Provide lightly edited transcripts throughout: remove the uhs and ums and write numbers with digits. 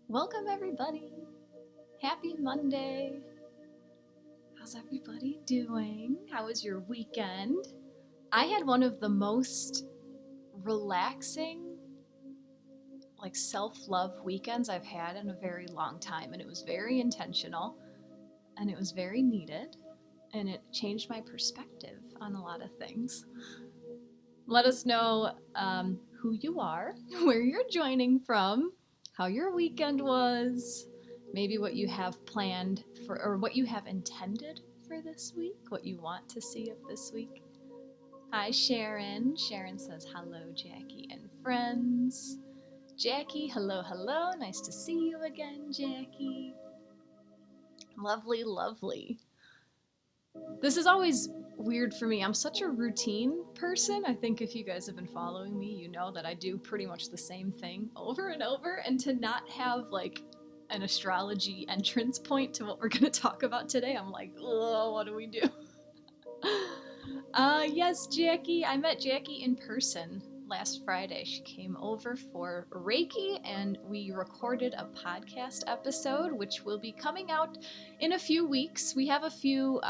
Welcome everybody. Happy Monday. How's everybody doing? How was your weekend? I had one of the most relaxing, self-love weekends I've had in a very long time, and it was very intentional and it was very needed, and it changed my perspective on a lot of things. Let us know who you are, where you're joining from, how your weekend was, maybe what you have planned for, or what you have intended for this week, what you want to see of this week. Hi, Sharon. Sharon says, hello, Jacqui and friends. Jacqui, hello, hello. Nice to see you again, Jacqui. Lovely, lovely. This is always weird for me. I'm such a routine person. I think if you guys have been following me, you know that I do pretty much the same thing over and over, and to not have an astrology entrance point to what we're going to talk about today, I'm like, oh, what do we do? Yes, Jacqui. I met Jacqui in person last Friday. She came over for Reiki, and we recorded a podcast episode, which will be coming out in a few weeks. We have a few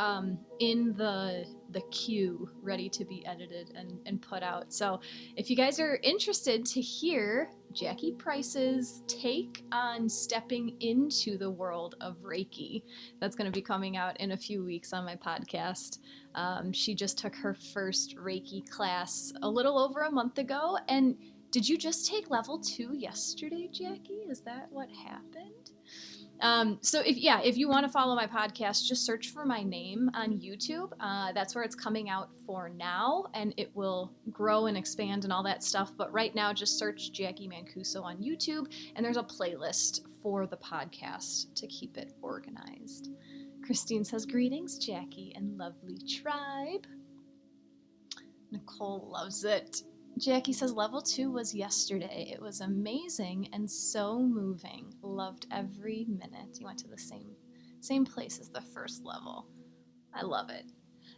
in the queue ready to be edited and put out. So if you guys are interested to hear Jacqui Price's take on stepping into the world of Reiki, that's going to be coming out in a few weeks on my podcast. She just took her first Reiki class a little over a month ago. And did you just take level 2 yesterday, Jacqui? Is that what happened? So if you want to follow my podcast, just search for my name on YouTube. That's where it's coming out for now, and it will grow and expand and all that stuff. But right now, just search Jacqui Mancuso on YouTube, and there's a playlist for the podcast to keep it organized. Christine says, greetings, Jacqui and lovely tribe. Nicole loves it. Jacqui says, level 2 was yesterday. It was amazing and so moving. Loved every minute. You went to the same place as the first level. I love it.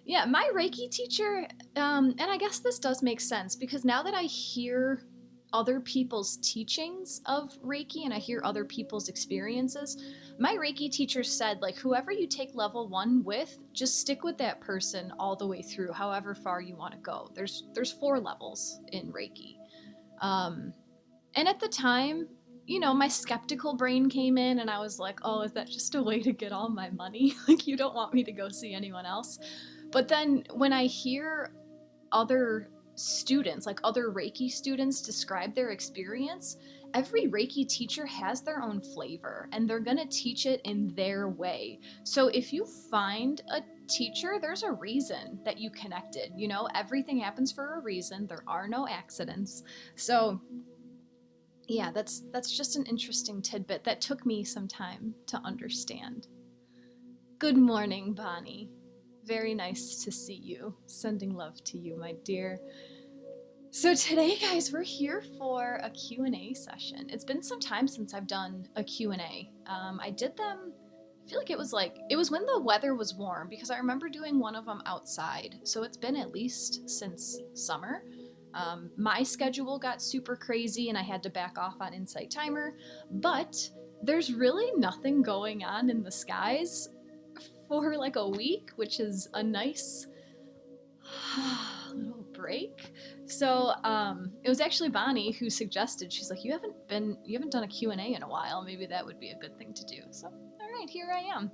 Yeah, my Reiki teacher, and I guess this does make sense, because now that I hear other people's teachings of Reiki and I hear other people's experiences, my Reiki teacher said, whoever you take level 1 with, just stick with that person all the way through, however far you want to go. There's 4 levels in Reiki. And at the time, my skeptical brain came in and I was like, oh, is that just a way to get all my money? You don't want me to go see anyone else. But then when I hear other students, other Reiki students, describe their experience, every Reiki teacher has their own flavor and they're going to teach it in their way. So if you find a teacher, there's a reason that you connected. Everything happens for a reason. There are no accidents. So yeah, that's just an interesting tidbit that took me some time to understand. Good morning, Bonnie. Very nice to see you. Sending love to you, my dear. So today, guys, we're here for a Q&A session. It's been some time since I've done a Q&A. I did them, I feel like it was when the weather was warm, because I remember doing one of them outside. So it's been at least since summer. My schedule got super crazy and I had to back off on Insight Timer, but there's really nothing going on in the skies for a week, which is a nice little break. So it was actually Bonnie who suggested, she's like, you haven't done a Q&A in a while, maybe that would be a good thing to do. So all right, here I am.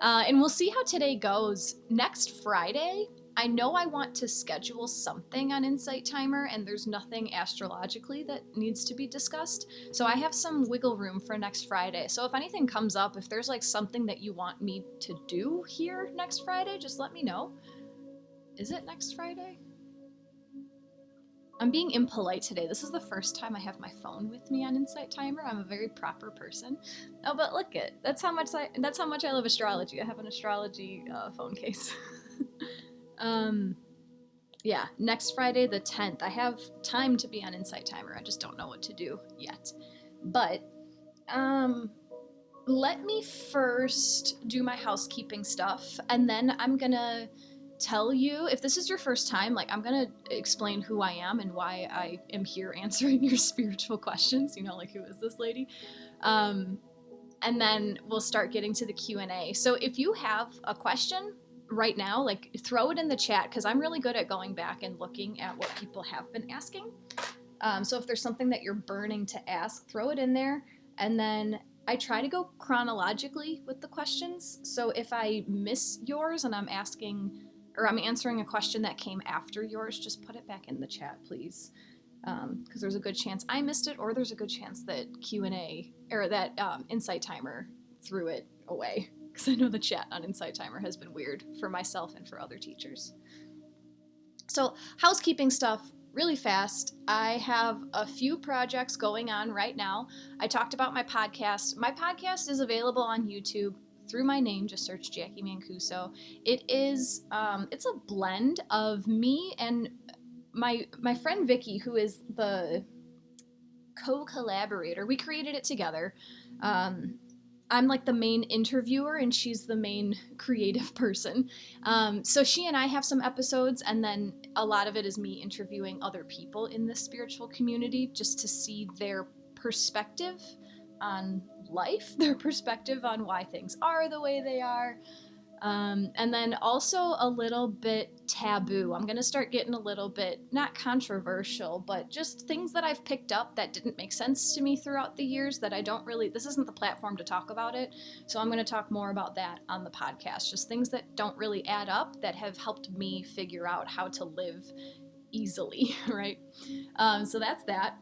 And we'll see how today goes. Next Friday, I know I want to schedule something on Insight Timer, and there's nothing astrologically that needs to be discussed. So I have some wiggle room for next Friday. So if anything comes up, if there's something that you want me to do here next Friday, just let me know. Is it next Friday? I'm being impolite today. This is the first time I have my phone with me on Insight Timer. I'm a very proper person. Oh, but look it. That's how much I love astrology. I have an astrology phone case. Yeah, next Friday the 10th. I have time to be on Insight Timer. I just don't know what to do yet. But let me first do my housekeeping stuff, and then I'm gonna tell you, if this is your first time, like I'm going to explain who I am and why I am here answering your spiritual questions, like who is this lady? And then we'll start getting to the Q&A. So if you have a question right now, like throw it in the chat, because I'm really good at going back and looking at what people have been asking. So if there's something that you're burning to ask, throw it in there. And then I try to go chronologically with the questions. So if I miss yours and I'm answering a question that came after yours, just put it back in the chat, please. Because there's a good chance I missed it, or there's a good chance that Q&A or that Insight Timer threw it away. Because I know the chat on Insight Timer has been weird for myself and for other teachers. So housekeeping stuff really fast. I have a few projects going on right now. I talked about my podcast. My podcast is available on YouTube through my name. Just search Jacqui Mancuso. It is it's a blend of me and my friend Vicky, who is the co-collaborator. We created it together. I'm like the main interviewer and she's the main creative person. So she and I have some episodes, and then a lot of it is me interviewing other people in the spiritual community just to see their perspective on life, their perspective on why things are the way they are. And then also a little bit taboo. I'm going to start getting a little bit, not controversial, but just things that I've picked up that didn't make sense to me throughout the years that I don't really, this isn't the platform to talk about it. So I'm going to talk more about that on the podcast. Just things that don't really add up that have helped me figure out how to live easily, right? So that's that.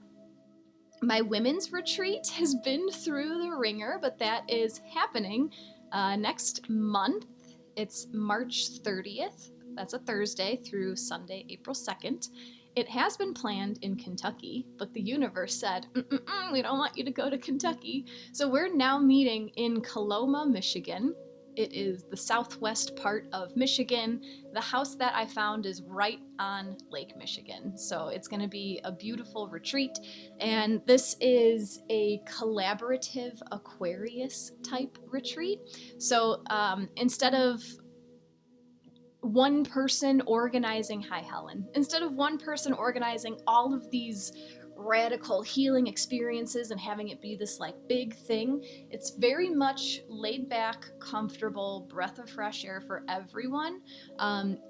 My women's retreat has been through the ringer, but that is happening next month. It's March 30th. That's a Thursday through Sunday, April 2nd. It has been planned in Kentucky, but the universe said, we don't want you to go to Kentucky. So we're now meeting in Coloma, Michigan. It is the southwest part of Michigan. The house that I found is right on Lake Michigan. So it's going to be a beautiful retreat. And this is a collaborative Aquarius type retreat. So instead of one person organizing, hi Helen, instead of one person organizing all of these radical healing experiences and having it be this like big thing, it's very much laid back, comfortable, breath of fresh air for everyone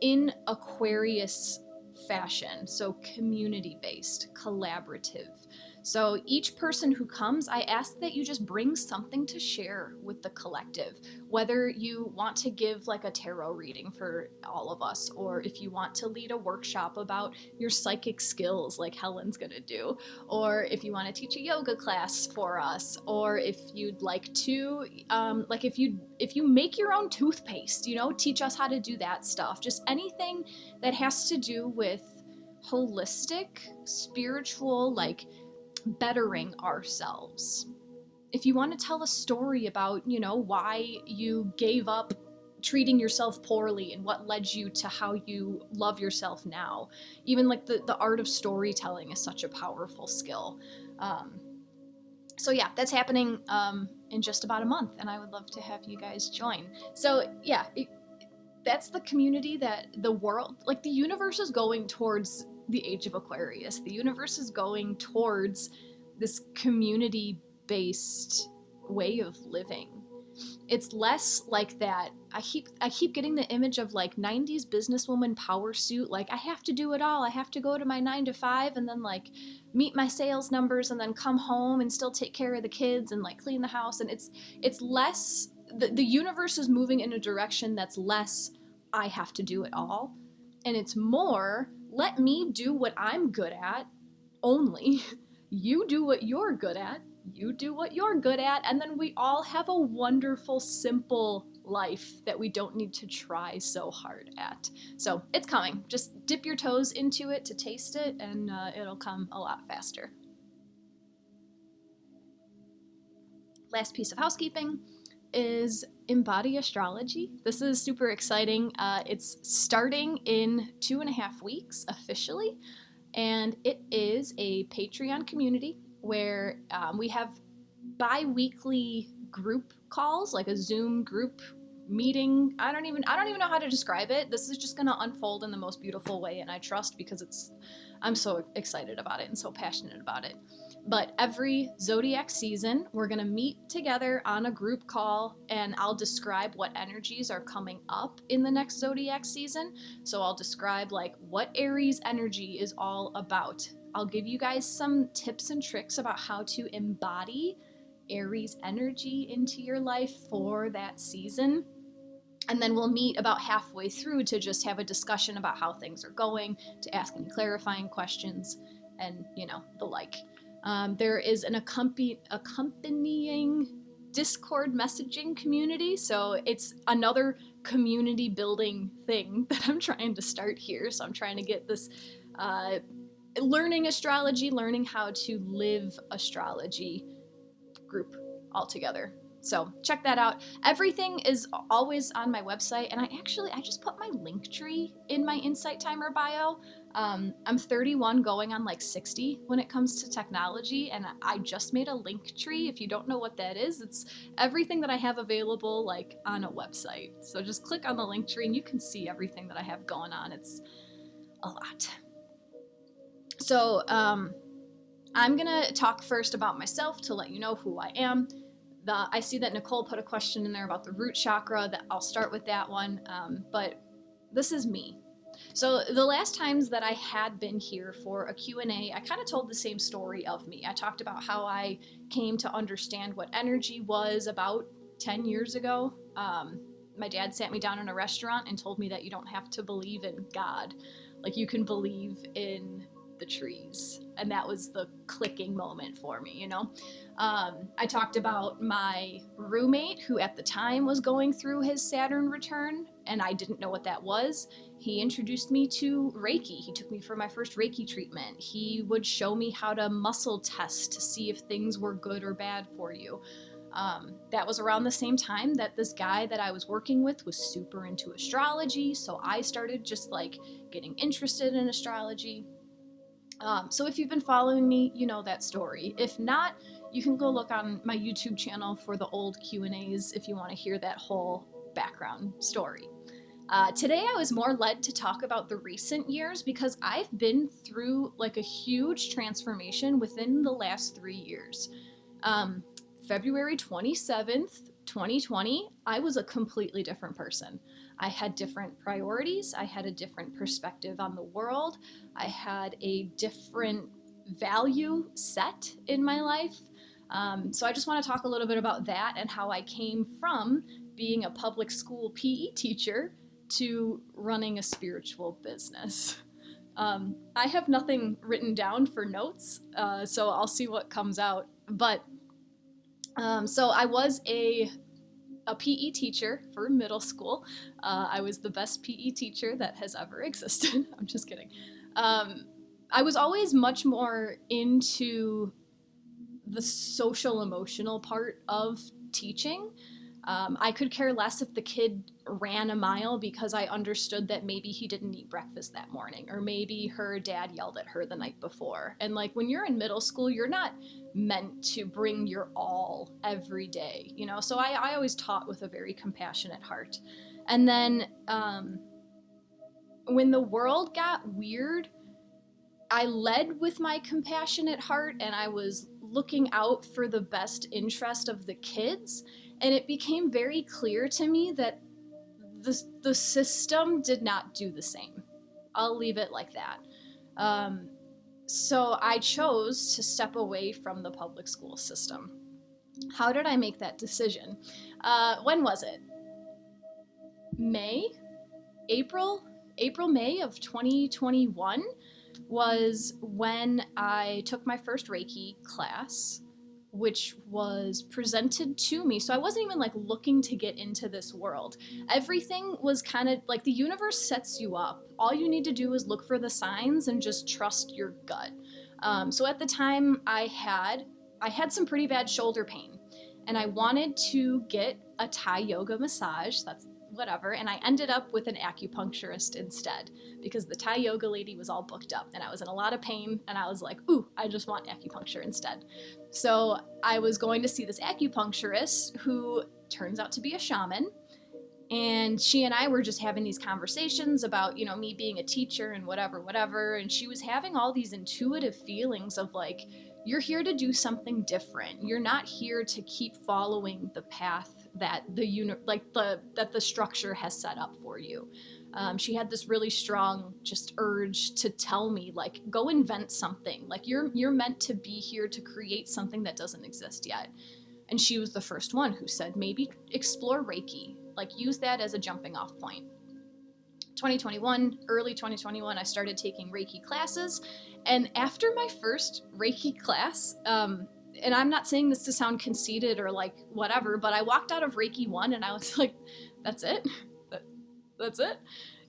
in Aquarius fashion. So community based, collaborative. So each person who comes, I ask that you just bring something to share with the collective, whether you want to give like a tarot reading for all of us, or if you want to lead a workshop about your psychic skills like Helen's gonna do, or if you want to teach a yoga class for us, or if you'd like to, like if you make your own toothpaste, teach us how to do that stuff. Just anything that has to do with holistic, spiritual, like bettering ourselves. If you want to tell a story about, why you gave up treating yourself poorly and what led you to how you love yourself now, even like the art of storytelling is such a powerful skill. So yeah, that's happening in just about a month, and I would love to have you guys join. So yeah, that's the community that the world, like the universe is going towards the age of Aquarius. The universe is going towards this community-based way of living. It's less like that. I keep getting the image of like 90s businesswoman power suit. Like I have to do it all. I have to go to my 9 to 5 and then like meet my sales numbers and then come home and still take care of the kids and like clean the house. And it's less, the universe is moving in a direction that's less I have to do it all. And it's more, let me do what I'm good at only. You do what you're good at. You do what you're good at. And then we all have a wonderful, simple life that we don't need to try so hard at. So it's coming. Just dip your toes into it to taste it, and it'll come a lot faster. Last piece of housekeeping is Embody Astrology. This is super exciting. It's starting in 2.5 weeks officially, and it is a Patreon community where we have bi-weekly group calls, like a Zoom group meeting. I don't even know how to describe it. This is just going to unfold in the most beautiful way, and I trust, because I'm so excited about it and so passionate about it. But every zodiac season, we're going to meet together on a group call, and I'll describe what energies are coming up in the next zodiac season. So I'll describe like what Aries energy is all about. I'll give you guys some tips and tricks about how to embody Aries energy into your life for that season. And then we'll meet about halfway through to just have a discussion about how things are going, to ask any clarifying questions, and the like. There is an accompanying Discord messaging community, so it's another community building thing that I'm trying to start here. So I'm trying to get this learning astrology, learning how to live astrology group all together. So check that out. Everything is always on my website, and I just put my link tree in my Insight Timer bio. I'm 31 going on like 60 when it comes to technology, and I just made a link tree. If you don't know what that is, it's everything that I have available like on a website. So just click on the link tree and you can see everything that I have going on. It's a lot. So I'm gonna talk first about myself to let you know who I am. I see that Nicole put a question in there about the root chakra. That I'll start with that one, but this is me. So the last times that I had been here for a Q&A, I kind of told the same story of me. I talked about how I came to understand what energy was about 10 years ago. My dad sat me down in a restaurant and told me that you don't have to believe in God. Like, you can believe in the trees. And that was the clicking moment for me, I talked about my roommate, who at the time was going through his Saturn return, and I didn't know what that was. He introduced me to Reiki. He took me for my first Reiki treatment. He would show me how to muscle test to see if things were good or bad for you. That was around the same time that this guy that I was working with was super into astrology, so I started just like getting interested in astrology. So if you've been following me, you know that story. If not, you can go look on my YouTube channel for the old Q&As if you want to hear that whole background story. Today I was more led to talk about the recent years because I've been through like a huge transformation within the last 3 years. February 27th, 2020, I was a completely different person. I had different priorities. I had a different perspective on the world. I had a different value set in my life. So I just want to talk a little bit about that and how I came from being a public school PE teacher to running a spiritual business. I have nothing written down for notes, so I'll see what comes out. But so I was a PE teacher for middle school. I was the best PE teacher that has ever existed. I'm just kidding. I was always much more into the social emotional part of teaching. I could care less if the kid ran a mile because I understood that maybe he didn't eat breakfast that morning, or maybe her dad yelled at her the night before. And like, when you're in middle school, you're not meant to bring your all every day, So I always taught with a very compassionate heart. And then when the world got weird, I led with my compassionate heart, and I was looking out for the best interest of the kids. And it became very clear to me that the system did not do the same. I'll leave it like that. So I chose to step away from the public school system. How did I make that decision? When was it? May of 2021 was when I took my first Reiki class, which was presented to me. So I wasn't even like looking to get into this world. Everything was kind of like the universe sets you up. All you need to do is look for the signs and just trust your gut. So at the time I had some pretty bad shoulder pain, and I wanted to get a Thai yoga massage. That's whatever. And I ended up with an acupuncturist instead because the Thai yoga lady was all booked up and I was in a lot of pain, and I was like, ooh, I just want acupuncture instead. So I was going to see this acupuncturist who turns out to be a shaman. And she and I were just having these conversations about, me being a teacher and whatever. And she was having all these intuitive feelings of like, you're here to do something different. You're not here to keep following the path that that the structure has set up for you. She had this really strong just urge to tell me, like, go invent something. Like, you're meant to be here to create something that doesn't exist yet. And she was the first one who said, maybe explore Reiki, like use that as a jumping off point. Early 2021, I started taking Reiki classes. And after my first Reiki class, and I'm not saying this to sound conceited or like whatever, but I walked out of Reiki 1 and I was like, that's it? That's it?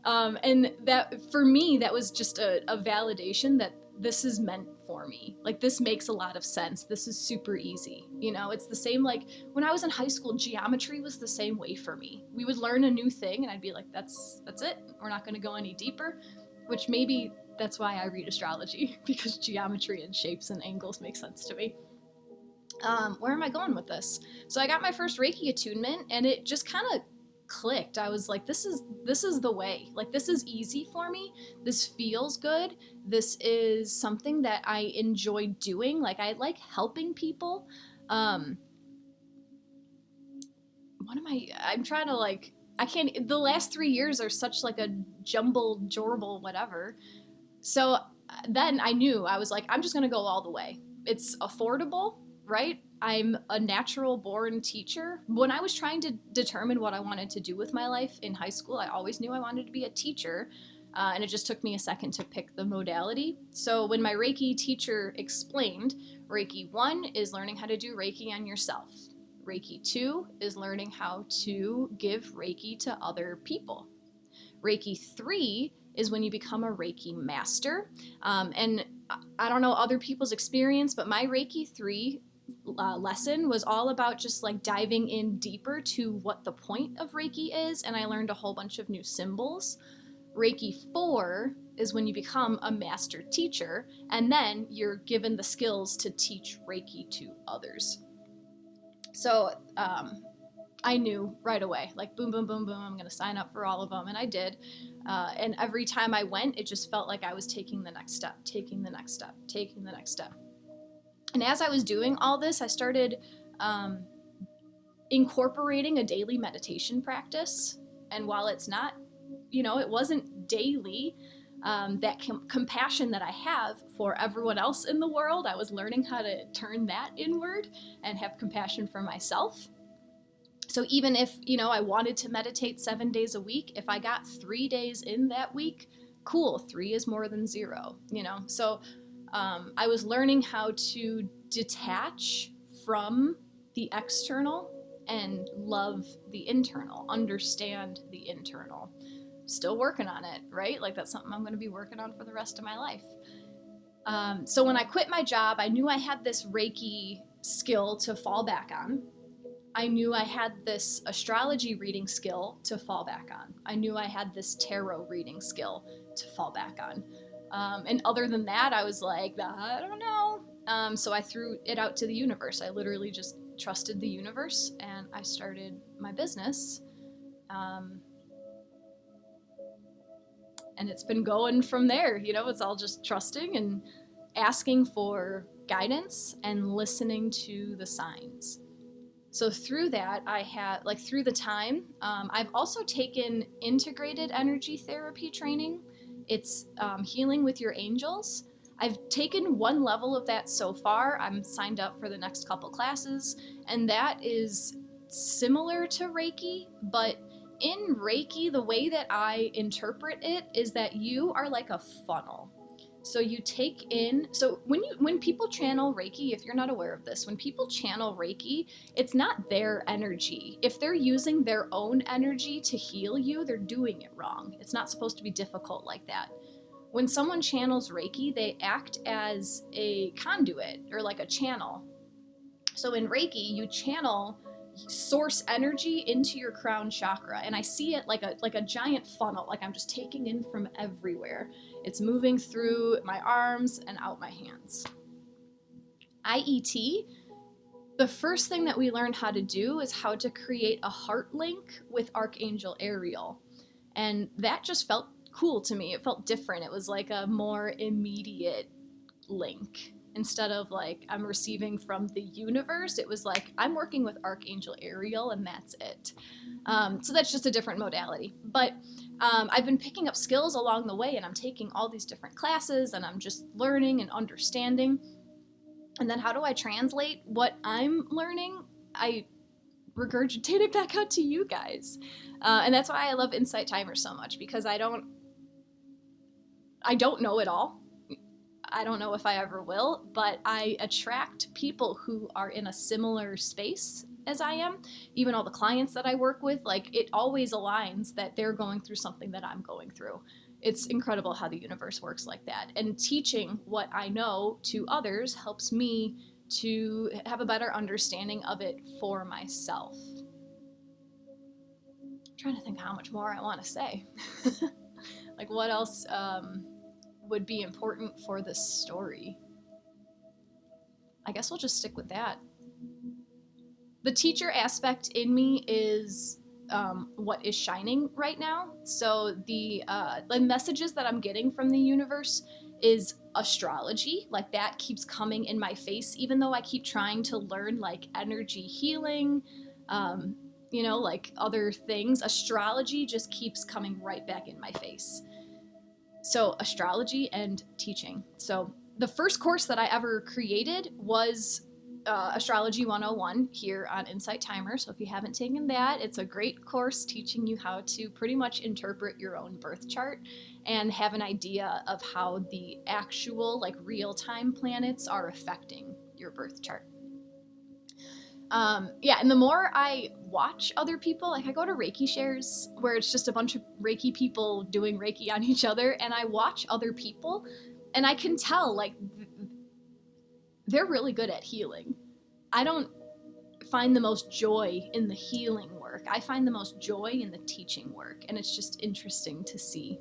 And that, for me, that was just a validation that this is meant for me. Like, this makes a lot of sense. This is super easy. It's the same, like when I was in high school, geometry was the same way for me. We would learn a new thing and I'd be like, that's it. We're not going to go any deeper, which maybe that's why I read astrology, because geometry and shapes and angles make sense to me. Where am I going with this? So I got my first Reiki attunement and it just kind of clicked. I was like, this is the way. Like, this is easy for me. This feels good. This is something that I enjoy doing. Like, I like helping people. I'm trying to like, I can't, the last 3 years are such like a jumbled, jorble, whatever. So then I knew, I was like, I'm just going to go all the way. It's affordable, right? I'm a natural born teacher. When I was trying to determine what I wanted to do with my life in high school, I always knew I wanted to be a teacher. And it just took me a second to pick the modality. So when my Reiki teacher explained, Reiki 1 is learning how to do Reiki on yourself. Reiki 2 is learning how to give Reiki to other people. Reiki 3 is when you become a Reiki master. And I don't know other people's experience, but my Reiki 3 lesson was all about just like diving in deeper to what the point of Reiki is, and I learned a whole bunch of new symbols. Reiki 4 is when you become a master teacher, and then you're given the skills to teach Reiki to others. So I knew right away, like boom, boom, boom, boom, I'm going to sign up for all of them, and I did. And every time I went, it just felt like I was taking the next step, taking the next step, taking the next step. And as I was doing all this, I started incorporating a daily meditation practice. And while it's not, it wasn't daily, that compassion that I have for everyone else in the world, I was learning how to turn that inward and have compassion for myself. So even if, I wanted to meditate 7 days a week, if I got 3 days in that week, cool, 3 is more than 0, So I was learning how to detach from the external and love the internal, understand the internal. Still working on it, right? Like, that's something I'm going to be working on for the rest of my life. So when I quit my job, I knew I had this Reiki skill to fall back on. I knew I had this astrology reading skill to fall back on. I knew I had this tarot reading skill to fall back on. And other than that, I was like, I don't know. So I threw it out to the universe. I literally just trusted the universe, and I started my business. And it's been going from there. It's all just trusting and asking for guidance and listening to the signs. So through that, I had, through the time, I've also taken integrated energy therapy training. It's healing with your angels. I've taken 1 level of that so far. I'm signed up for the next couple classes, and that is similar to Reiki, but in Reiki, the way that I interpret it is that you are like a funnel. So you take in, so when people channel Reiki, if you're not aware of this, when people channel Reiki, it's not their energy. If they're using their own energy to heal you, they're doing it wrong. It's not supposed to be difficult like that. When someone channels Reiki, they act as a conduit or like a channel. So in Reiki, you channel source energy into your crown chakra, and I see it like a giant funnel, like I'm just taking in from everywhere. It's moving through my arms and out my hands. IET the first thing that we learned how to do is how to create a heart link with Archangel Ariel. And that just felt cool to me. It felt different. It was like a more immediate link. Instead of like I'm receiving from the universe, it was like I'm working with Archangel Ariel and that's it. So that's just a different modality. But I've been picking up skills along the way, and I'm taking all these different classes and I'm just learning and understanding. And then how do I translate what I'm learning? I regurgitate it back out to you guys. And that's why I love Insight Timer so much, because I don't know it all. I don't know if I ever will, but I attract people who are in a similar space as I am. Even all the clients that I work with, like it always aligns that they're going through something that I'm going through. It's incredible how the universe works like that. And teaching what I know to others helps me to have a better understanding of it for myself. I'm trying to think how much more I want to say. Like what else would be important for this story? I guess we'll just stick with that. The teacher aspect in me is what is shining right now. So the messages that I'm getting from the universe is astrology. Like that keeps coming in my face, even though I keep trying to learn like energy healing, like other things. Astrology just keeps coming right back in my face. So astrology and teaching. So the first course that I ever created was Astrology 101 here on Insight Timer. So if you haven't taken that, it's a great course teaching you how to pretty much interpret your own birth chart and have an idea of how the actual like real-time planets are affecting your birth chart. And the more I watch other people, like I go to Reiki shares where it's just a bunch of Reiki people doing Reiki on each other, and I watch other people and I can tell like they're really good at healing. I don't find the most joy in the healing work. I find the most joy in the teaching work, and it's just interesting to see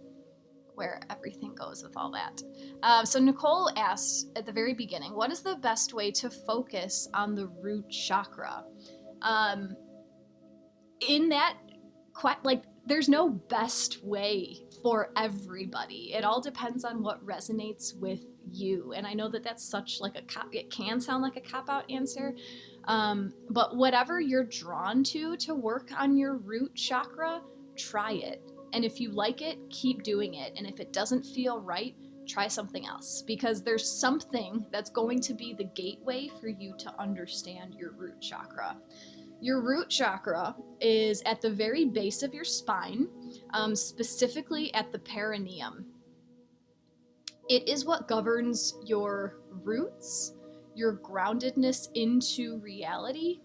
where everything goes with all that. So Nicole asked at the very beginning, what is the best way to focus on the root chakra? In that, there's no best way for everybody. It all depends on what resonates with you. And I know that that's such like it can sound like a cop-out answer, but whatever you're drawn to work on your root chakra, try it. And if you like it, keep doing it. And if it doesn't feel right, try something else, because there's something that's going to be the gateway for you to understand your root chakra. Your root chakra is at the very base of your spine, specifically at the perineum. It is what governs your roots, your groundedness into reality,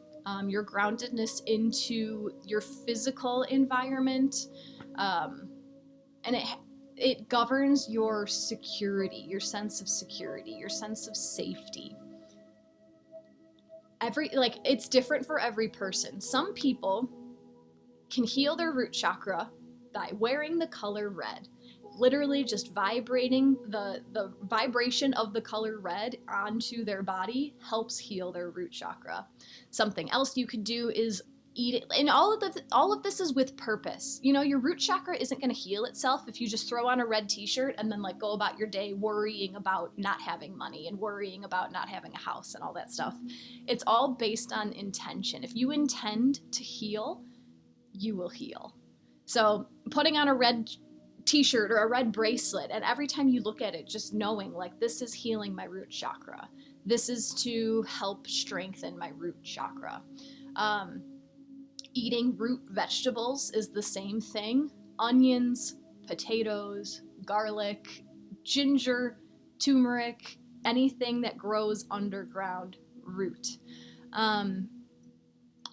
your groundedness into your physical environment, and it governs your security, your sense of security, your sense of safety. It's different for every person. Some people can heal their root chakra by wearing the color red. Literally just vibrating the vibration of the color red onto their body helps heal their root chakra. Something else you could do is eat it. And all of this is with purpose. Your root chakra isn't going to heal itself if you just throw on a red t-shirt and then like go about your day worrying about not having money and worrying about not having a house and all that stuff. It's all based on intention. If you intend to heal, you will heal. So putting on a red t-shirt or a red bracelet, and every time you look at it, just knowing like this is healing my root chakra. This is to help strengthen my root chakra. Eating root vegetables is the same thing. Onions, potatoes, garlic, ginger, turmeric, anything that grows underground root.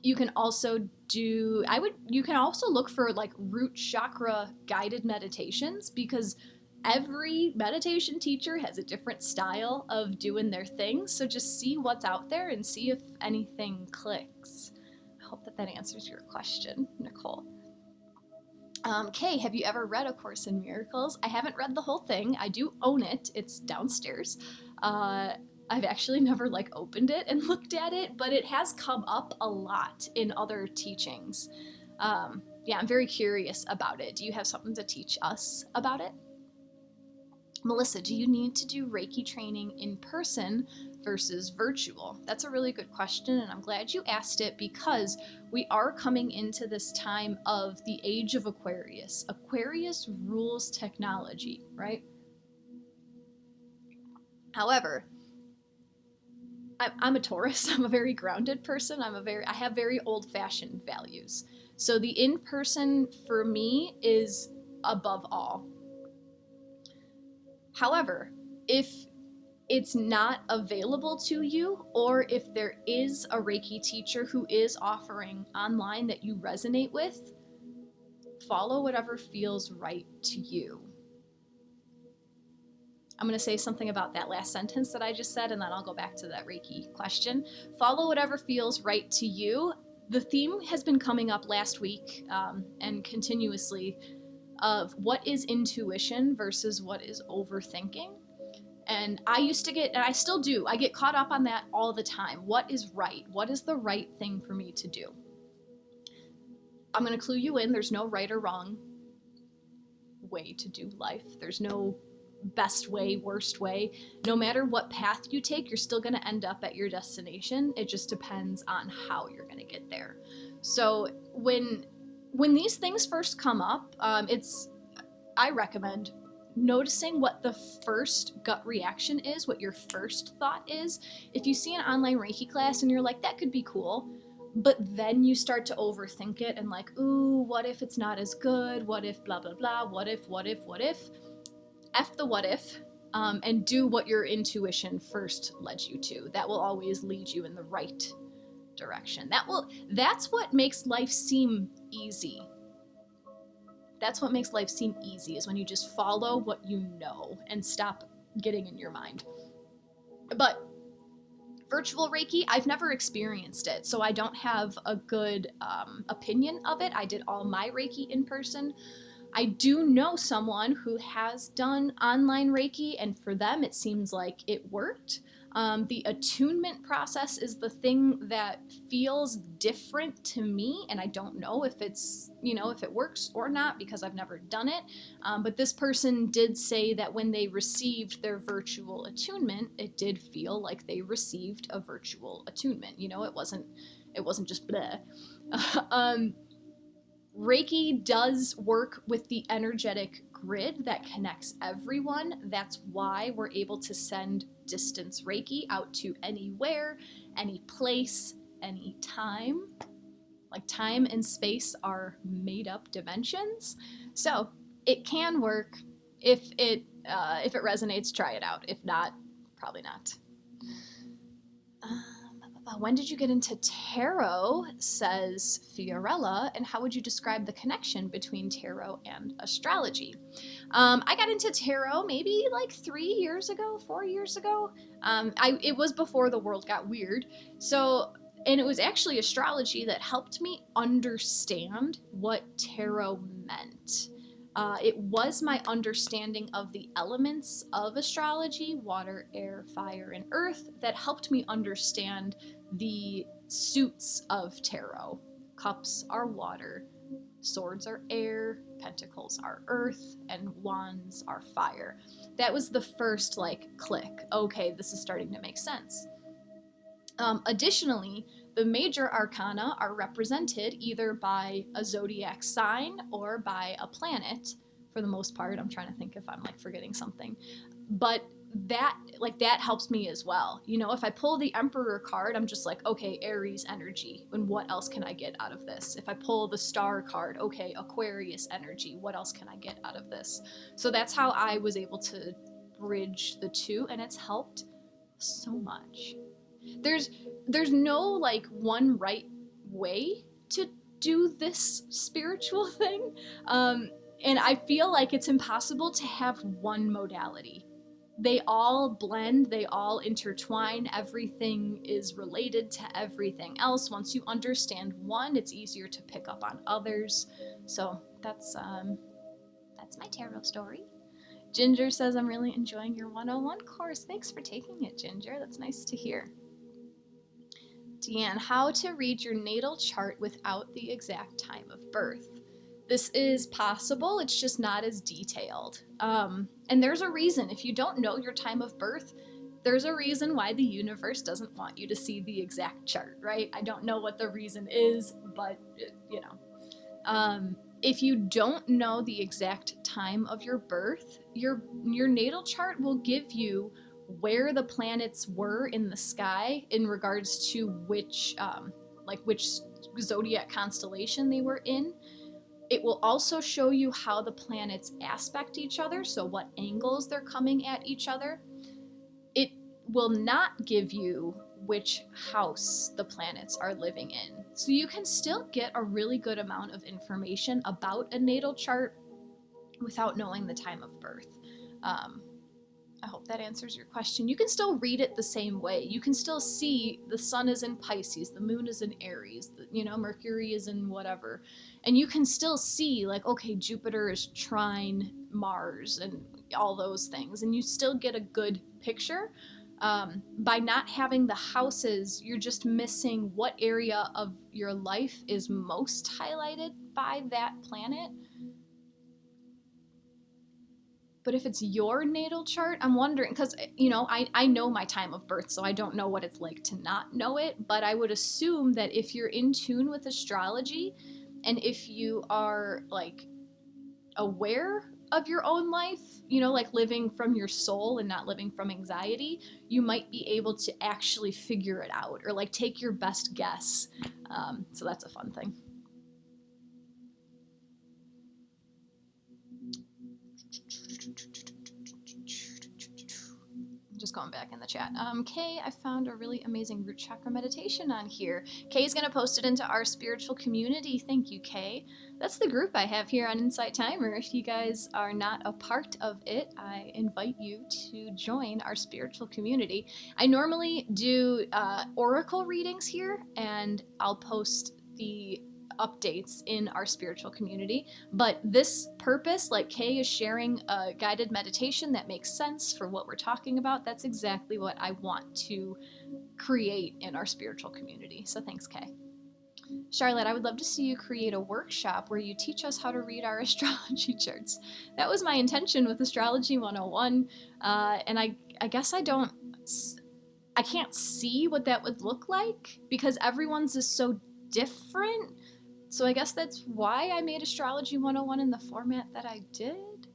You can also look for like root chakra guided meditations, because every meditation teacher has a different style of doing their thing. So just see what's out there and see if anything clicks. I hope that answers your question, Nicole. Kay, have you ever read A Course in Miracles? I haven't read the whole thing. I do own it. It's downstairs. I've actually never like opened it and looked at it, but it has come up a lot in other teachings. Yeah, I'm very curious about it. Do you have something to teach us about it? Melissa, do you need to do Reiki training in person versus virtual? That's a really good question, and I'm glad you asked it because we are coming into this time of the age of Aquarius. Aquarius rules technology, right? However, I'm a Taurus. I'm a very grounded person. I have very old-fashioned values. So the in-person for me is above all. However, if it's not available to you, or if there is a Reiki teacher who is offering online that you resonate with, follow whatever feels right to you. I'm going to say something about that last sentence that I just said, and then I'll go back to that Reiki question. Follow whatever feels right to you. The theme has been coming up last week and continuously of what is intuition versus what is overthinking. And I used to get, and I still do, I get caught up on that all the time. What is right? What is the right thing for me to do? I'm going to clue you in. There's no right or wrong way to do life. There's no best way, worst way. No matter what path you take, you're still going to end up at your destination. It just depends on how you're going to get there. So when these things first come up, I recommend noticing what the first gut reaction is, what your first thought is. If you see an online Reiki class and you're like, that could be cool, but then you start to overthink it and like, ooh, what if it's not as good? What if blah, blah, blah? What if? F the what if, and do what your intuition first led you to. That will always lead you in the right direction. That's what makes life seem easy. That's what makes life seem easy, is when you just follow what you know and stop getting in your mind. But virtual Reiki, I've never experienced it, so I don't have a good opinion of it. I did all my Reiki in person. I do know someone who has done online Reiki, and for them it seems like it worked. The attunement process is the thing that feels different to me, and I don't know if it's, if it works or not because I've never done it. But this person did say that when they received their virtual attunement, it did feel like they received a virtual attunement. It wasn't just bleh. Reiki does work with the energetic grid that connects everyone. That's why we're able to send distance Reiki out to anywhere, any place, any time. Like time and space are made up dimensions. So it can work. If it resonates, try it out. If not, probably not. When did you get into tarot, says Fiorella, and how would you describe the connection between tarot and astrology? I got into tarot maybe like 4 years ago. It was before the world got weird. And it was actually astrology that helped me understand what tarot meant. It was my understanding of the elements of astrology, water, air, fire, and earth, that helped me understand the suits of tarot. Cups are water, swords are air, pentacles are earth, and wands are fire. That was the first click. Okay, this is starting to make sense. Additionally, the major arcana are represented either by a zodiac sign or by a planet, for the most part. I'm trying to think if I'm forgetting something. But that helps me as well. If I pull the Emperor card, I'm just like, okay, Aries energy, and what else can I get out of this? If I pull the Star card, okay, Aquarius energy, what else can I get out of this? So that's how I was able to bridge the two, and it's helped so much. There's no one right way to do this spiritual thing, and I feel like it's impossible to have one modality. They all blend, they all intertwine, everything is related to everything else. Once you understand one, it's easier to pick up on others. So that's my tarot story. Ginger says, I'm really enjoying your 101 course. Thanks for taking it, Ginger. That's nice to hear. Deanne, how to read your natal chart without the exact time of birth. This is possible, it's just not as detailed. And there's a reason. If you don't know your time of birth, there's a reason why the universe doesn't want you to see the exact chart, right? I don't know what the reason is, but, you know. If you don't know the exact time of your birth, your natal chart will give you where the planets were in the sky in regards to which zodiac constellation they were in. It will also show you how the planets aspect each other, so what angles they're coming at each other. It will not give you which house the planets are living in. So you can still get a really good amount of information about a natal chart without knowing the time of birth. I hope that answers your question. You can still read it the same way. You can still see the sun is in Pisces, the moon is in Aries, Mercury is in whatever. And you can still see, like, okay, Jupiter is trine Mars and all those things. And you still get a good picture. By not having the houses, you're just missing what area of your life is most highlighted by that planet. But if it's your natal chart, I'm wondering, because, I know my time of birth, so I don't know what it's like to not know it, but I would assume that if you're in tune with astrology, and if you are, like, aware of your own life, like living from your soul and not living from anxiety, you might be able to actually figure it out, or, like, take your best guess. So that's a fun thing. Just going back in the chat. Kay, I found a really amazing root chakra meditation on here. Kay's going to post it into our spiritual community. Thank you, Kay. That's the group I have here on Insight Timer. If you guys are not a part of it, I invite you to join our spiritual community. I normally do oracle readings here, and I'll post the updates in our spiritual community, but this purpose, like Kay is sharing a guided meditation that makes sense for what we're talking about, that's exactly what I want to create in our spiritual community. So thanks, Kay. Charlotte, I would love to see you create a workshop where you teach us how to read our astrology charts. That was my intention with Astrology 101, and I guess I can't see what that would look like because everyone's is so different. So I guess that's why I made Astrology 101 in the format that I did.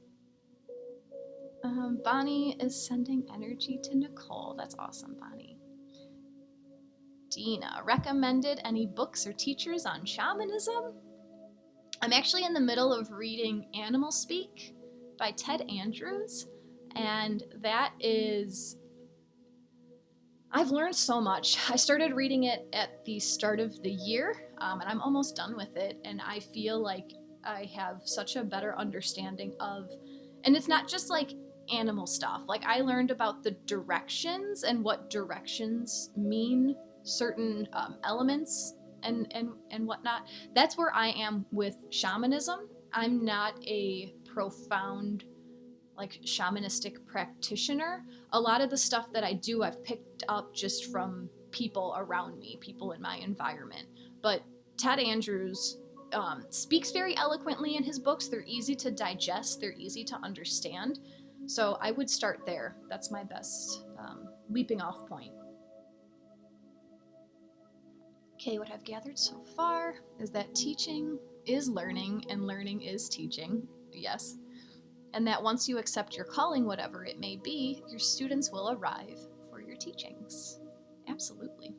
Bonnie is sending energy to Nicole. That's awesome, Bonnie. Dina, recommended any books or teachers on shamanism? I'm actually in the middle of reading Animal Speak by Ted Andrews, and that is... I've learned so much. I started reading it at the start of the year, and I'm almost done with it, and I feel like I have such a better understanding of, and it's not just like animal stuff. Like, I learned about the directions and what directions mean, certain elements and whatnot. That's where I am with shamanism. I'm not a profound, like, shamanistic practitioner. A lot of the stuff that I do, I've picked up just from people around me, people in my environment. But Ted Andrews speaks very eloquently in his books. They're easy to digest, they're easy to understand. So I would start there. That's my best leaping off point. Okay, what I've gathered so far is that teaching is learning and learning is teaching. Yes. And that once you accept your calling, whatever it may be, your students will arrive for your teachings. Absolutely.